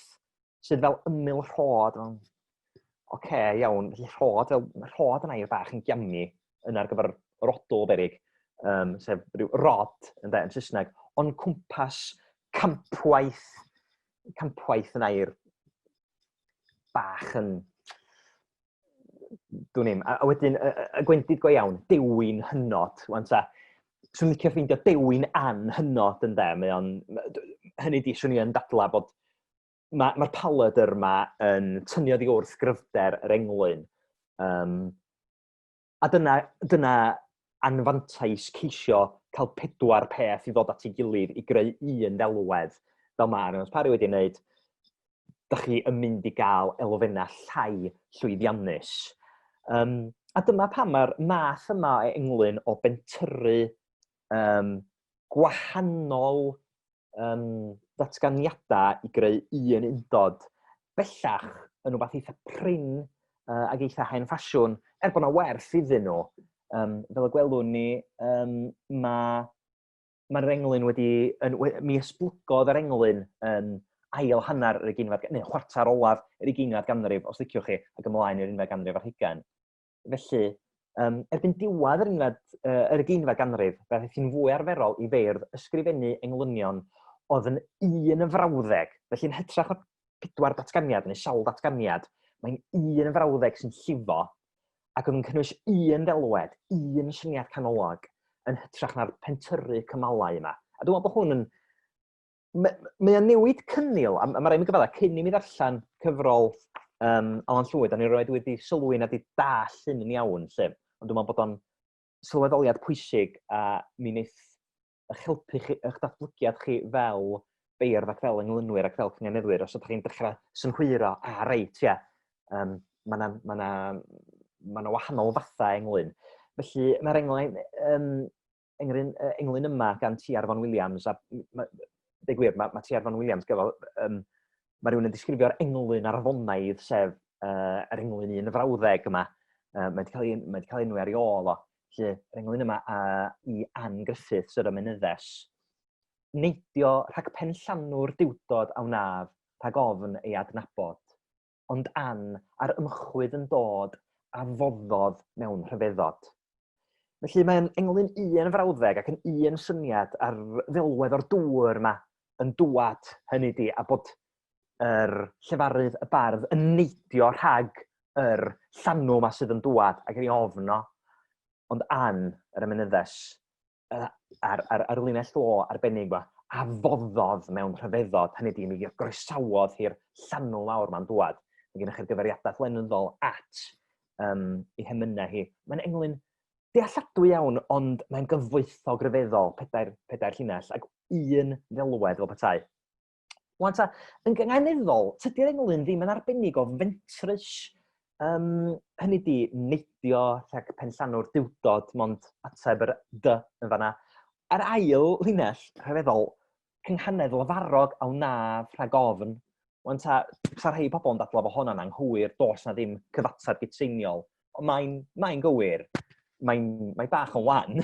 sydd fel ymyl rhod. Oce, iawn, felly rhod yna i'r bach yn giamni yna ar gyfer rodl berig, sef rhyw rod yn Saesneg, ond cwmpas campwaith yna i'r bach yn, dwi'n nim, a wedyn y gwendid go iawn, Dewi'n hynod, swn i'n licio ffeindio Dewi'n anhynod yn de, hynny di swn i yn dadla bod mae'r paladr yma yn tynnu oddi wrth gryfder yr englyn. A dyna anfantais ceisio cael 4 peth i ddod at ei gilydd i greu un ddelwedd, fel mae Williams Parry wedi wneud. Da chi yn mynd i gael elfennau llai llwyddiannus. A dyma pam mae'r math yma o englyn o bentyrru gwahanol ddatganiadau i greu un undod bellach yn rhywbeth eitha prin ac eitha hen ffasiwn, bod yna werth iddyn nhw. Fel y gwelwn ni, mae'r englyn mi esblygodd yr englyn yn ail hanner yr ugeinfed, neu chwarter olaf yr ugeinfed ganrif, os liciwch chi, ac ymlaen i'r 11th ganrif ar 20. Felly, erbyn diwedd yr ugeinfed ganrif, beth sy'n fwy arferol i feirdd ysgrifennu englynion oedd yn un frawddeg. Felly'n hytrach o 4 datganiad neu 7 datganiad, mae'n un frawddeg sy'n llifo, ac oedd yn cynnwys un ddelwedd, un syniad canolog, yn hytrach na'r pentyrru cymalau yma. A dwi'n meddwl bod hwn yn... Mae'n newid cynnil, a mae rhaid mi gyfadda, cyn i mi ddarllen cyfrol Alan Llwyd, a ni roed wedi sylwi na di dall hyn yn iawn, lle. Ond dwi'n meddwl bod o'n sylweddoliad pwysig, a mi wneith eich helpu chi, eich datblygiad chi fel beirdd ac fel englynwyr ac fel cynganeddwyr, os ydych chi'n dechrau synhwyro, reit, ie, mae yna wahanol fathau englyn. Felly, mae'r englyn yma gan T.R. Vaughan Williams, a deg gwir, mae T.R. Vaughan Williams mae rhywun yn disgrifio'r englyn arfonaidd, sef yr englyn un frawddeg yma. Mae wedi cael enw ar ei ôl o. Felly, yr englyn yma i Ann Griffiths yr Ymenyddes. Neidio rhag penllanw'r diwdod a wnaf rhag ofn ei adnabod, ond Ann ar ymchwyd yn dod a foddodd mewn rhyfeddod. Felly mae'n englyn un frawddeg ac yn un syniad ar ddelwedd o'r dŵr yma yn dŵad hynny di, a bod yr llefarydd y bardd yn neidio rhag yr llanw yma sydd yn dŵad ac yn ei ofno, ond Ann yr Ymenyddes ar linell o arbennig yma, a foddodd mewn rhyfeddod, hynny di mi groesawodd i'r llanw lawr ma'n dŵad. Mae gennych chi'r gyfeiriadaeth lenyddol at ei hemynau hi. Mae'n englyn dealladwy iawn, ond mae'n gyfoethog ryfeddol, 4 llinell, ac un ddelwedd o petai. Wan ta, yn gynganeddol, tydi'r englyn ddim yn arbennig o fentrys. Hynny di, neidio rhag penllanw'r diwdod, mond ateb yr dy yn fanna. Yr ail linell, rhyfeddol, cynghanedd lefarog a wnaf rhag ofn. Wan ta, sa rhai pobl yn dadla fo hwnna'n anghywir, dos na ddim cyfatab gytseiniol, ond mae'n gywir. Mae'n bach yn wan,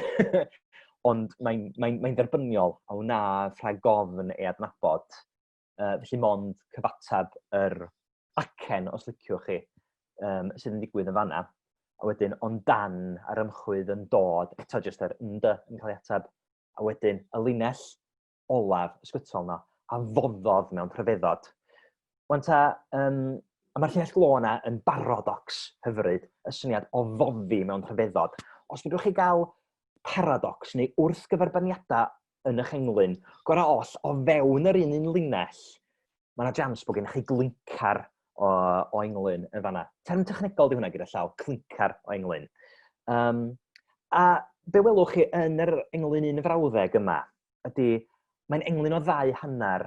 ond mae'n dderbyniol a wna rhag gofn ei adnabod. Felly mond cyfatab yr acen, os liciwch chi, sydd yn digwydd yn fanna. A wedyn, ond dan ar ymchwyd yn dod, eto jyst yr yn cael ei atab. A wedyn, y linell olaf ysgytol yna, a foddodd mewn rhyfeddod. Wan ta, a mae'r llinell glo yna yn baradox hyfryd, y syniad o foddi mewn rhyfeddod. Os fydwch chi gael paradox neu wrthgyferbyniadau yn eich englyn, gorau oll o fewn yr un linell, mae yna jams bod gennych chi glincar o englyn yn fanna. Term technegol di hwnna gyda llaw, clincar o englyn. A be welwch chi yn yr englyn un frawddeg yma, ydy mae'n englyn o ddau hanner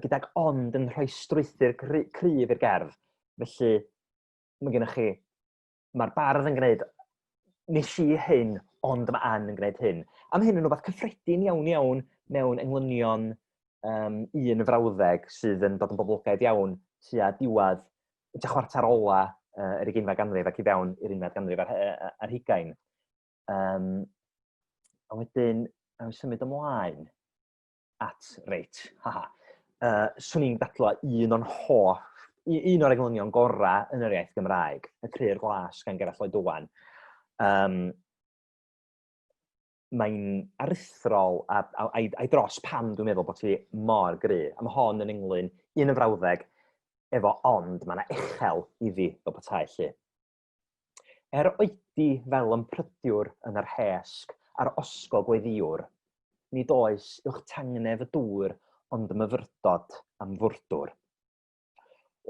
gydag ond yn rhoi strwythyr cryf i'r gerdd. Felly, mae gennych chi, mae'r bardd yn gwneud, nes i hyn, ond mae Ann yn gwneud hyn. A mae hyn yn rhywbeth cyffredin iawn mewn englynion un frawddeg sydd yn dod yn boblogaidd iawn tua diwedd y chwarter ola yr 20eg ganrif ac i fewn i'r 11eg ganrif ar 20. A wedyn, symud ymlaen at reit, swn i'n dadlo un o'r englynion gorau yn yr iaith Gymraeg, y Cry'r Glas gan Gerdd Llwyd. Mae'n aruthrol a'i dros pam dwi'n meddwl bod hi mor gry. A mae hon yn englyn un yn frawddeg efo ond mae yna uchel iddi fel petai lle. Oedi fel ymprydiwr yn yr hesg a'r osgo gweddiwr, nid oes uwch tangnef y dŵr ond y myfyrdod am fwrdwr.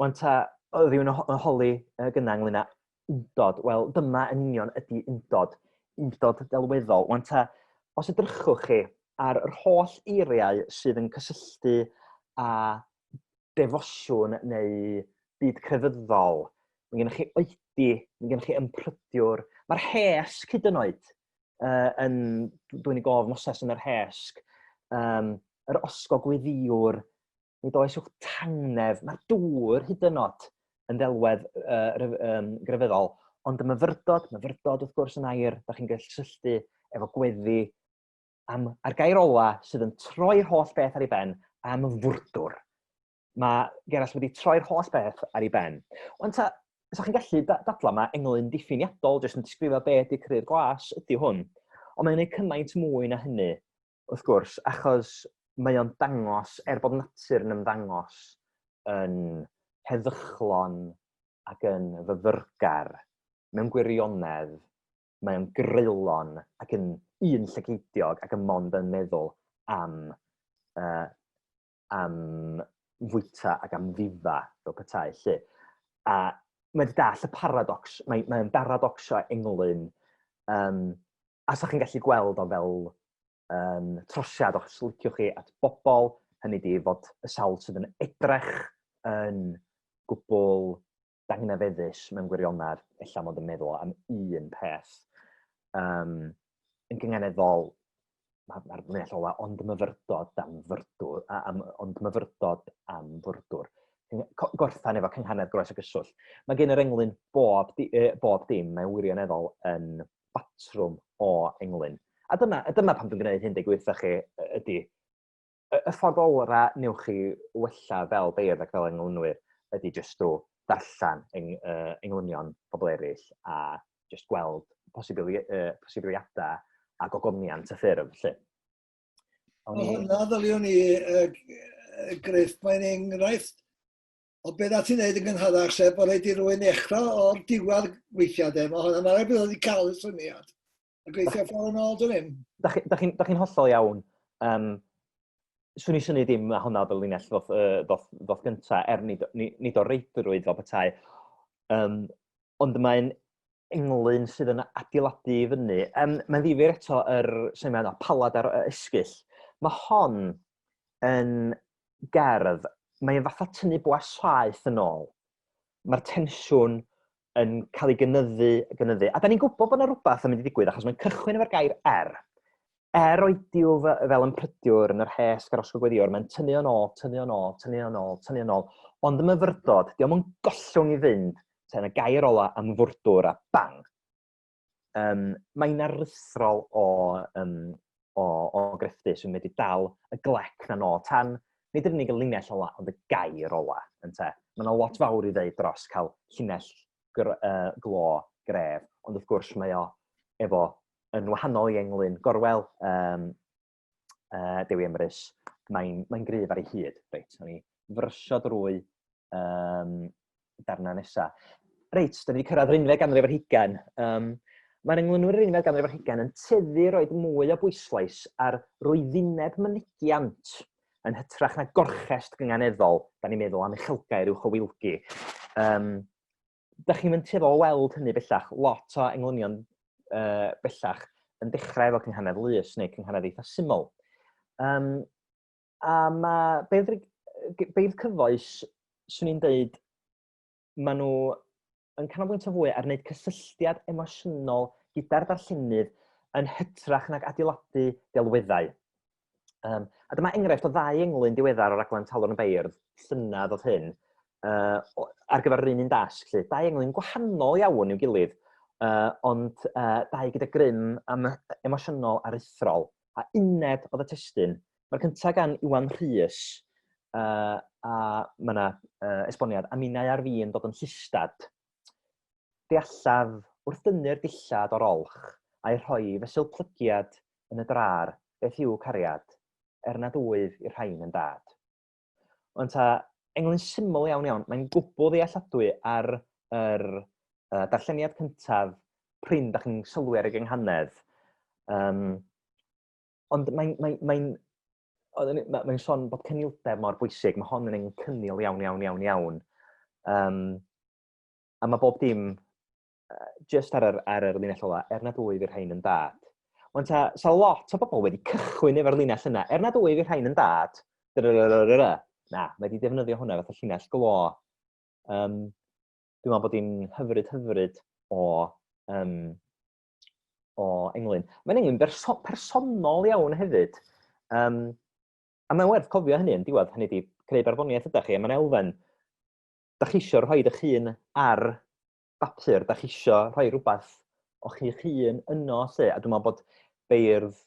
Wan ta, oedd yw'n holi gyna ynglyn â undod. Wel, dyma yn union ydy undod delweddol. Wan ta, os edrychwch chi ar yr holl eiriau sydd yn cysylltu â defosiwn neu byd crefyddol, mae gennych chi oedi, mae gennych chi ymprydiwr. Mae'r hesg hyd yn oed, dwi'n ei gof moses yn yr hesg, yr osgo gweddiwr, nid oes uwch tangnef, mae'r dŵr hyd yn oed yn ddelwedd grefyddol, ond y myfyrdod wrth gwrs yn air, da chi'n gallu cysylltu efo gweddi a'r gair ola sydd yn troi'r holl beth ar ei ben am fwrdwr. Mae Gerald wedi troi'r holl beth ar ei ben. Ond ta, os chi'n gallu dadla, mae englyn diffiniadol, jyst yn disgrifio beth ydy Cry'r Glas, ydy hwn. Ond mae'n gwneud cymaint mwy na hynny, wrth gwrs, achos mae o'n dangos, bod natur yn ymddangos yn heddychlon ac yn fyfyrgar, mewn gwirionedd, mae o'n grylon ac yn un llygeidiog ac yn mond yn meddwl am fwyta ac am ddifa fel petai lle. A mae wedi dall y paradox, mae'n paradoxo englyn, a sa chi'n gallu gweld o fel trosiad os liciwch chi at bobl, hynny di fod y sawl sydd yn edrych yn gwbl dangnefeddus mewn gwirionedd, ella mod yn meddwl am un peth. Yn gyngeneddol, mae'r linell ola ond myfyrdod am fwrdwr. Gorffan efo cynghanedd groes a gyswllt. Mae gen yr englyn bob dim, mae wirioneddol yn batrwm o englyn. A dyma pam dwi'n gwneud hyn digwydd chi ydy, y ffordd ora newch chi wella fel beirdd ac fel englynwyr ydy jyst drwy darllen englynion pobl eraill a jyst gweld posibiliadau a gogoniant y ffurf. Hwna ddyliwn ni, Gruff, mae'n enghraifft o beth at i'n neud yn gynharach, sef bod rhaid i rywun echrau o'r diwedd weithiau. Mae rhaid bod wedi cael y syniad. A gweithio ffordd yn ôl dyn nhw. Da chi'n hollol iawn. Swn i syni ddim hwnna fel linell ddoth gyntaf, nid o reidrwydd fel petai. Ond mae'n englyn sydd yn adeiladu i fyny. Mae'n ddifyr eto syniad o palad ar esgyll. Mae hon yn gerdd, mae'n fatha tynnu bwas saeth yn ôl. Mae'r tensiwn yn cael ei gynyddu. A da ni'n gwybod bod yna rhywbeth yn mynd i ddigwydd, achos mae'n cychwyn efo'r gair . Oediw fel ymprydiwr yn yr hesg ar osgo gweddiwr, mae'n tynnu yn ôl. Ond y myfyrdod, diolch yn gollwng i fynd, ten y gair ola am fwrdwr a bang. mae'n aruthrol o grefftu sy'n wedi dal y glec na no tan nid yr unig y linell ola, ond y gair ola. Mae yna lot fawr i ddeud dros cael llinell glo gref, ond wrth gwrs mae o efo yn wahanol i englyn gorwel Dewi Emrys, mae'n gryf ar ei hyd. Reit, o'n i frysio drwy darna nesa. Reit, da ni wedi cyrraedd yr 11th ganrif ar hugain. Mae'r englynwyr yr 11th ganrif ar hugain yn teddu roed mwy o bwyslais ar rwyddineb mynegiant yn hytrach na gorchest gynganeddol. Da ni'n meddwl am uchelgau'r uwchowilgi. Da chi'n mynd tueddol weld hynny bellach. Lot o englynion bellach yn dechrau efo cynghanedd lys neu cynghanedd eitha syml. A mae beidd cyfoes, swn i'n dweud, maen nhw yn canolbwyntio fwy ar wneud cysylltiad emosiynol gyda'r darllenydd yn hytrach nag adeiladu delweddau. A dyma enghraifft o 2 englyn diweddar o raglen Talwrn y Beirdd, llynadd oedd hyn, ar gyfer yr un dasg. 2 englyn gwahanol iawn i'w gilydd, ond 2 gyda grym emosiynol aruthrol. A uned oedd y testun. Mae'r cyntaf gan Iwan Rhys, a mae yna esboniad, a minnau ar fi yn dod yn llystad. Deallaf wrth dynnu'r dillad o'r olch a'i rhoi fesul plygiad yn y drar, beth yw cariad, nad wyf i'r rhain yn dad. Ond englyn syml iawn, mae'n gwbl ddealladwy ar yr darlleniad cyntaf pryn da chi'n sylwi ar y gynghanedd. Ond mae'n sôn bod cynildeb mor bwysig, mae hon yn cynnil iawn. A mae bob dim just ar yr linell ola, nad wyf i'r rhain yn dad. Ond sa lot o bobl wedi cychwyn efo'r linell yna, nad wyf i'r rhain yn dad, na, mae wedi defnyddio hwnna fatha llinell glo. Dwi'n meddwl bod hi'n hyfryd o englyn. Mae'n englyn personol iawn hefyd. A mae'n werth cofio hynny yn diwedd, hynny wedi creu barddoniaeth ydych chi, a mae'n elfen, da chi eisiau rhoi eich hun ar bapur, da chi eisiau rhoi rhywbeth o chi'ch hun yno, a dwi'n meddwl bod beirdd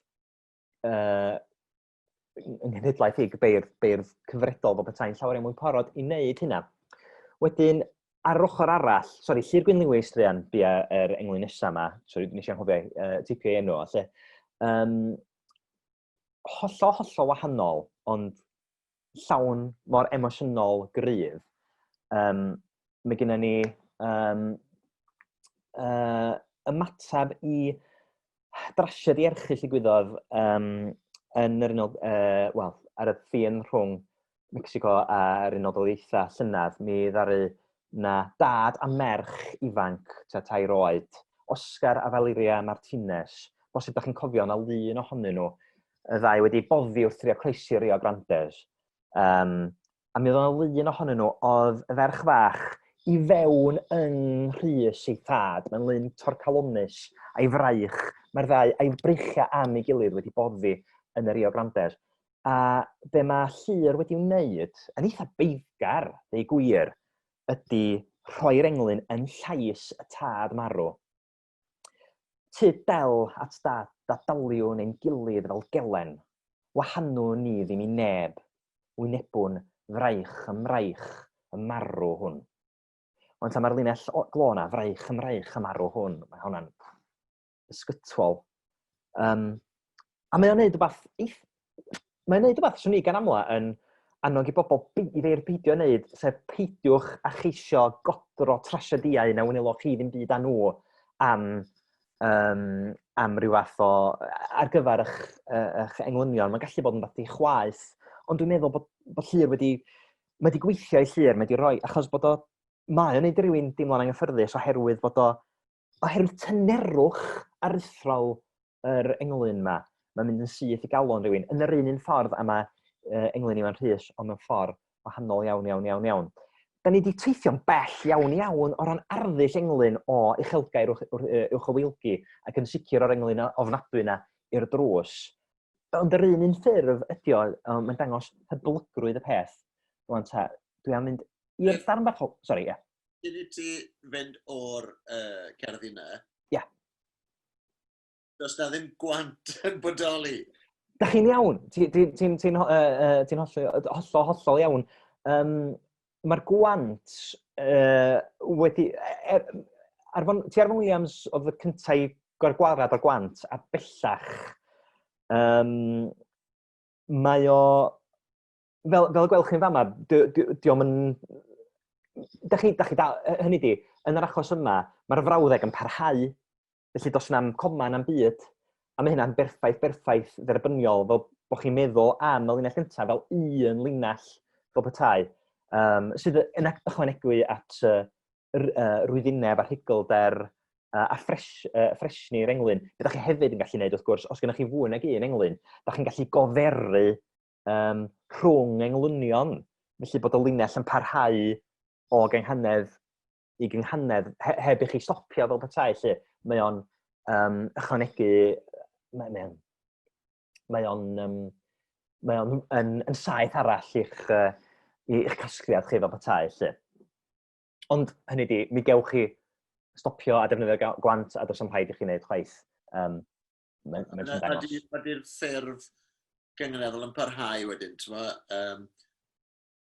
yng nghenhedlaeth i, beirdd cyfredol bod petai'n llawer mwy parod i wneud hynna. Wedyn, ar yr ochr arall, Llyr Gwyn Lewis, Rhan, bia yr englyn nesaf yma, nes i'n anghofio tipio ei enw, hollol wahanol, ond llawn mor emosiynol gryf. Mae gennym ni ymatab i drasiad i erchyll ddigwyddodd yn yr unol, ar y ffin rhwng Mexico a'r Unol Daleithiau llynedd. Mi ddaru na dad a merch ifanc, 3 oed, Oscar a Valeria Martinez. Bosib da chi'n cofio na lun ohonyn nhw, y 2 wedi boddi wrth trio croesi Rio Grandes. A mi oedd yna lun ohonyn nhw, oedd y ferch fach i fewn yng Rhys ei thad. Mae'n lun torcalonus a'i fraich. Mae'r 2 a'i breichau am ei gilydd wedi boddi yn y Rio Grandes. A be mae Llyr wedi wneud, yn eitha beiddgar, neu gwir, ydy rhoi'r englyn yn llais y tad marw. Tyd del at dadaliwn ein gilydd fel gelen, wahanw ni ddim i neb, wynebwn fraich y marw hwn. Ond mae'r linell glo na, fraich y marw hwn, mae hwnna'n ysgytwol. A mae'n gwneud rhywbeth swn i gan amla yn annog i bobl i feir peidio wneud, sef peidiwch a cheisio godro trasiadiau na wynelwch chi ddim byd â nhw am ryw fath o, ar gyfer eich englynion. Mae'n gallu bod yn fath i chwaeth, ond dwi'n meddwl bod Llyr wedi gweithio i Llyr, wedi rhoi, achos bod mae o'n neud rhywun deimlo'n anghyffyrddus oherwydd tynerwch aruthrol yr englyn yma. Mae'n mynd yn syth i galon rhywun, yn yr un ffordd a mae englyn Iwan Rhys, ond mewn ffordd wahanol iawn. Da ni wedi teithio'n bell iawn o ran arddull englyn o uchelgau'r uwchowilgi ac yn sicr o'r englyn ofnadwy yna i'r drws. Ond yr un ffurf ydi o, mae'n dangos hyblygrwydd y peth. Dwi am mynd i'r darn bach o... Sori, ie. Cyn i ti fynd o'r gerdd yna, does na ddim gwant yn bodoli. Da chi'n iawn, ti'n hollol iawn. Mae'r gwant wedi... Ti Arfon Williams oedd y cyntaf i gorgwarad o'r gwant, a bellach mae o... Fel y gwelwch chi'n fama, diolch yn... Hynny di, yn yr achos yma, mae'r frawddeg yn parhau, felly dos na'm coma na'm byd, a mae hynna'n berffaith dderbyniol, fel bod chi'n meddwl am y linell gyntaf fel un linell fel petai, sydd yn ychwanegu at rwyddinneb a rhugolder a ffresni'r englyn. Be da chi hefyd yn gallu gwneud, wrth gwrs, os gennych chi fwy nag un englyn, da chi'n gallu goferu rhwng englynion, felly bod y linell yn parhau o gynghanedd i gynghanedd, heb i chi stopio fel petai, lle mae o'n ychwanegu, mae o'n yn saith arall i'ch casgliad chi fel petai, lle. Ond hynny di, mi gewch chi stopio a defnyddio gwant a does am rhaid i chi wneud chwaith. Ydy'r ffurf gyngeneddol yn parhau wedyn,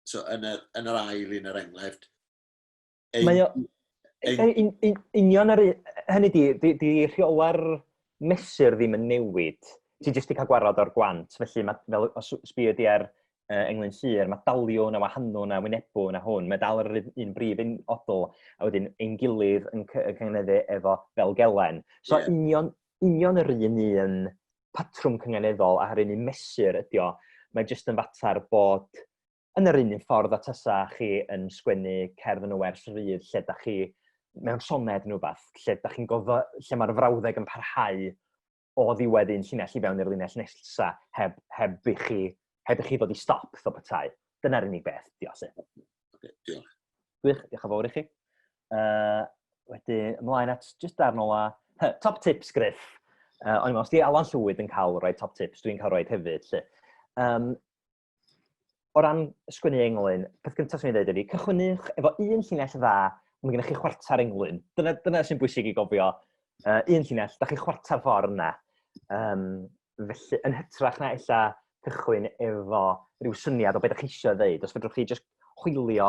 so yn yr ail un yr enghraifft. Union hynny di rheola'r mesur ddim yn newid. Ti jyst i cael gwarad o'r gwant, felly fel os sbio di ar englyn llyr, mae daliwn a wahanol a wynebwn a hwn, mae dal yr un brif un odl, a wedyn ein gilydd yn cyngheneddu efo fel gelen. So union yr un patrwm cyngeneddol a yr un mesur ydi o, mae jyst yn fatar bod yn yr un ffordd a tysa chi yn sgwennu cerdd yn y wers rydd, lle da chi mewn soned yn rhywbeth, lle mae'r frawddeg yn parhau o ddiwedd un llinell i fewn i'r linell nesaf heb i chi ddod i stop fel petai. Dyna'r unig beth, diolch. Diolch. Diolch yn fawr i chi. Wedyn, ymlaen at just darn ola. Top tips, Gruff. O'n i'n meddwl, os di Alan Llwyd yn cael rhoi top tips, dwi'n cael rhoi hefyd. O ran sgwennu englyn, peth gyntaf sy'n ei ddweud ydy, cychwynnwch efo un llinell dda, mae gennych chi chwarter englyn. Dyna sy'n bwysig i gofio. Un llinell, da chi chwarter ffordd yna. Felly, yn hytrach na illa cychwyn efo rhyw syniad o beth da chi eisiau ddeud. Os fedrwch chi jyst chwilio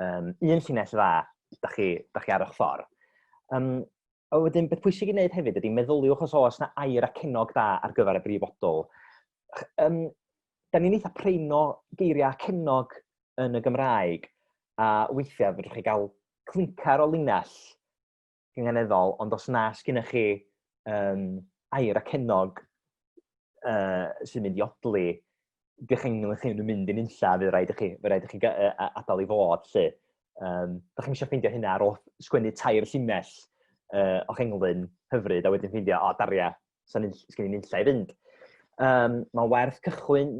un llinell dda, da chi ar eich ffordd. A wedyn, beth pwysig i wneud hefyd ydy meddyliwch os oes na air a cenog da ar gyfer y brifodol. Da ni'n eitha preino geiriau cenog yn y Gymraeg, a weithiau fedrwch chi gael clincar o linell gyngeneddol, ond os na sgynnych chi air a cenog sy'n mynd i odli, dych chi'n mynd i'n unlla, fydd rhaid i chi adael i fod. Da chi'n eisiau ffeindio hynna ar ôl sgwennu tair llinell o'ch englyn hyfryd, a wedyn ffeindio, daria, sgyn i'n unlla i fynd. Mae werth cychwyn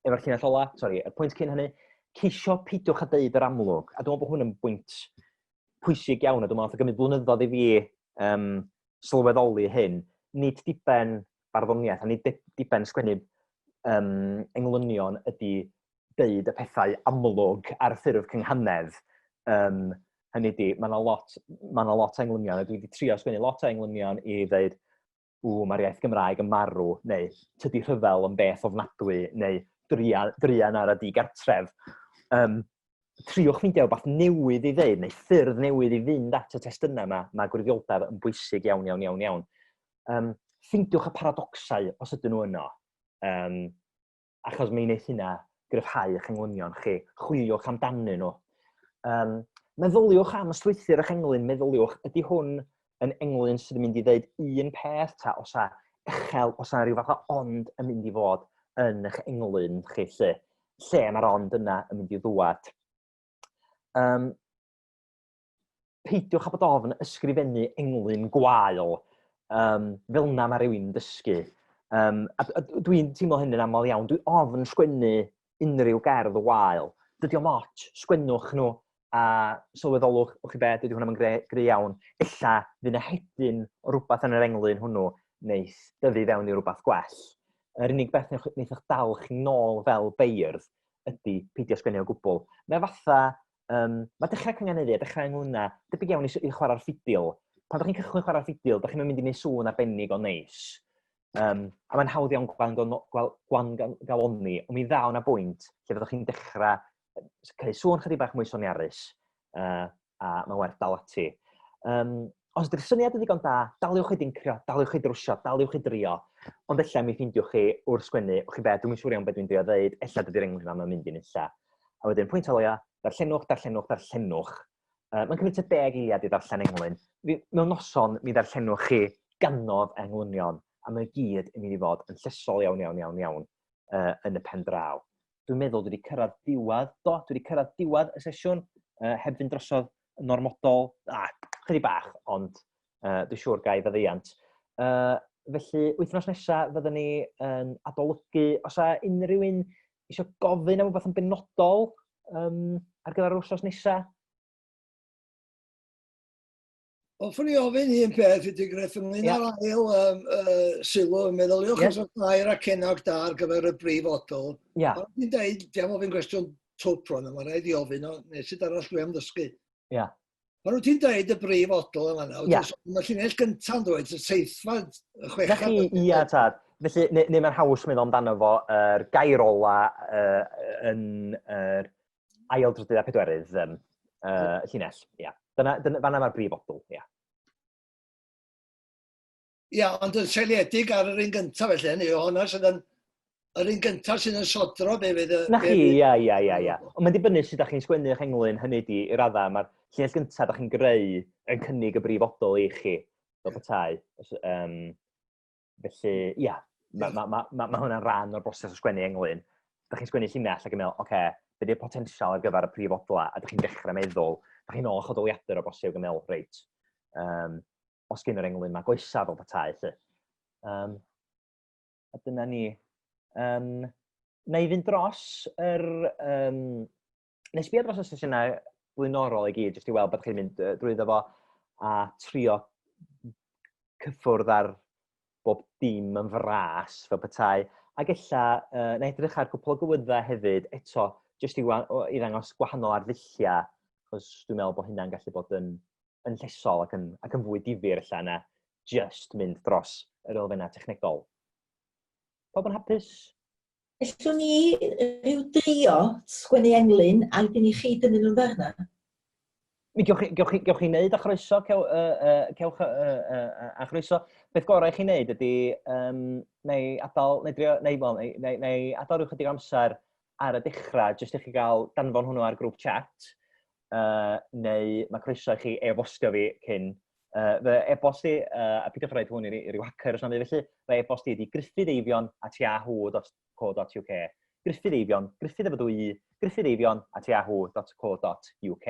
efo'r llinell ola, y pwynt cyn hynny, ceisio peidiwch a deud yr amlwg, a dwi'n meddwl bod hwn yn bwynt pwysig iawn, a dwi'n meddwl gymryd blynyddoedd i fi sylweddoli hyn, nid diben barddoniaeth, a nid diben sgwennu englynion ydy deud y pethau amlwg ar ffurf cynghanedd. Hynny di, mae yna lot o englynion, a dwi wedi trio sgwennu lot o englynion i ddeud, mae'r iaith Gymraeg yn marw, neu tydi rhyfel yn beth ofnadwy, neu drian ar y digartref. Triwch ffeindio rhywbeth newydd i ddeud, neu ffyrdd newydd i fynd at y testunau yma, mae gwirioldeb yn bwysig iawn. Ffeindiwch y paradoxau os ydyn nhw yno, achos mae'n wneud hynna gryfhau eich englynion chi, chwiliwch amdanyn nhw. Meddyliwch am ystwythu'r eich englyn, meddyliwch, ydy hwn yn englyn sydd yn mynd i ddeud un peth, ta os a uchel, os a rhyw fath o ond yn mynd i fod yn eich englyn chi, lle mae'r ond yna yn mynd i ddwad. Peidiwch a bod ofn ysgrifennu englyn gwael, fel na mae rhywun yn dysgu. Dwi'n teimlo hyn yn aml iawn, dwi ofn sgwennu unrhyw gerdd wael. Dydy o moch, sgwennwch nhw, a sylweddolwch, chi beth, dydy hwnna'n greu iawn. Ella, fydd yna hedyn o rhywbeth yn yr englyn hwnnw, neith dyfu fewn i rhywbeth gwell. Yr unig beth wneith eich dal chi nôl fel beirdd ydy peidio sgwennu o gwbl. Mae fatha, mae dechrau cyngeneddu a dechrau englynau, debyg iawn i chwarae'r ffidil. pan ydych chi'n cychwyn chwarae'r fideo, ydych chi'n mynd i wneud sŵn arbennig o neis. A mae'n hawdd iawn gwangaloni, ond mi ddaw na bwynt lle fyddwch chi'n dechrau creu sŵn chydig bach mwy soniarus, a mae'n werth dal ati. Os ydy'r syniad yn ddigon da, daliwch chi dincio, daliwch chi drwsio, daliwch chi drio, ond ella mi ffeindiwch chi wrth sgwennu, o'ch chi be, dwi'n siŵr iawn beth dwi'n drio ddeud, ella dydy'r englyn yma'n mynd i'n illa. A wedyn, pwynt o leia, darllenwch, darllenwch, darllenwch. Mae'n cymryd 10 eiliad i darllen englyn. Mewn noson, mi darllenwch chi gannoedd englynion, a mae gyd yn mynd i fod yn llesol iawn yn y pen draw. Dwi'n meddwl dwi wedi cyrraedd diwedd y sesiwn, heb fynd drosodd yn ormodol, chydig bach, ond dwi'n siŵr gai faddeiant. Felly, wythnos nesaf fyddwn ni yn adolygu, os a unrhyw un eisiau gofyn am rhywbeth yn benodol ar gyfer yr wythnos nesaf? Hoffwn i ofyn un peth wedi Gruff ynglyn â'r ail sylw yn meddyliwch os oes air a cennog da ar gyfer y brifodol. Ond ni'n dweud, diam ofyn cwestiwn twp rhan, mae'n rhaid i ofyn, nes i arall dwi am ddysgu. Mae nhw ti'n dweud y brifodol yma nawr, mae llinell gyntaf yn dweud, y seithfad, y chwechad. Ia, tad. Felly, neu mae'n haws meddwl amdano fo, yr gair ola yn ail drydydd a pedwerydd llinell, ia. Fanna mae'r brifodol, ia. Ia, ond yn seiliedig ar yr un gyntaf felly, hynny, hwnna sydd yn yr un gyntaf sydd yn sodro be fydd... Na chi, ia. Ond mae'n dibynnu sut ydych chi'n sgwennu eich englyn hynny di i raddau, mae'r llinell gyntaf ydych chi'n greu yn cynnig y brifodol i chi, fel petai. Felly, ia, mae hwnna'n rhan o'r broses o sgwennu englyn. Ydych chi'n sgwennu llinell ac yn meddwl, oce, be di'r potensial ar gyfer y brifodol a ydych chi'n dechrau meddwl, ydych chi'n ôl chodoliadau o bosib yn meddwl, reit, os gen yr englyn mae goesaf fel petai, lle. A dyna ni. Na i fynd dros yr... Nes bi dros y sesiynau blaenorol i gyd, jyst i weld bod chi'n mynd drwyddo fo a trio cyffwrdd ar bob dim yn fras fel petai. Ac ella, na edrych ar cwpl o gywyddau hefyd, eto, jyst i ddangos gwahanol arddulliau, achos dwi'n meddwl bod hynna'n gallu bod yn llesol ac yn fwy difyr ella na just mynd dros yr elfennau technegol. Pob yn hapus? Ellwn ni rhyw drio sgwennu englyn a ydyn ni chi dynnu nhw'n ddarna? Gewch chi wneud a chroeso, cewch a chroeso. Beth gorau chi'n wneud ydy, neu adael rhyw chydig amser ar y dechrau, jyst i chi gael danfon hwnnw ar grŵp chat, neu mae croeso i chi e-bostio fi cyn. Fy e-bost i, a peidiwch rhaid hwn i ryw hacker os yna felly, fy e-bost i ydy griffyddeifion@yahoo.co.uk. griffyddeifion@yahoo.co.uk.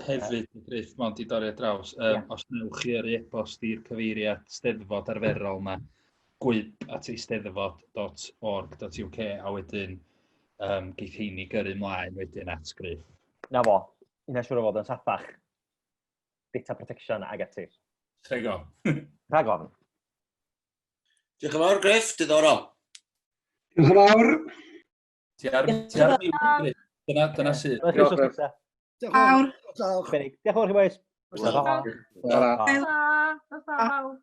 Hefyd, Gruff, mae'n di dorri draws, os newch chi ar e-bost i'r cyfeiriad steddfod arferol yma, gwyb@eisteddfod.org.uk, a wedyn geith heini gyrru mlaen wedyn at Gruff. Na fo, unna siŵr o fod yn saffach. Data protection ag ati. Rhagon. Diolch yn fawr, Gruff, diddorol. Diolch yn fawr. Ti ar mute, Gruff. Dyna sydd. Diolch yn fawr. Diolch yn fawr chi boes. Diolch yn fawr. Diolch yn fawr.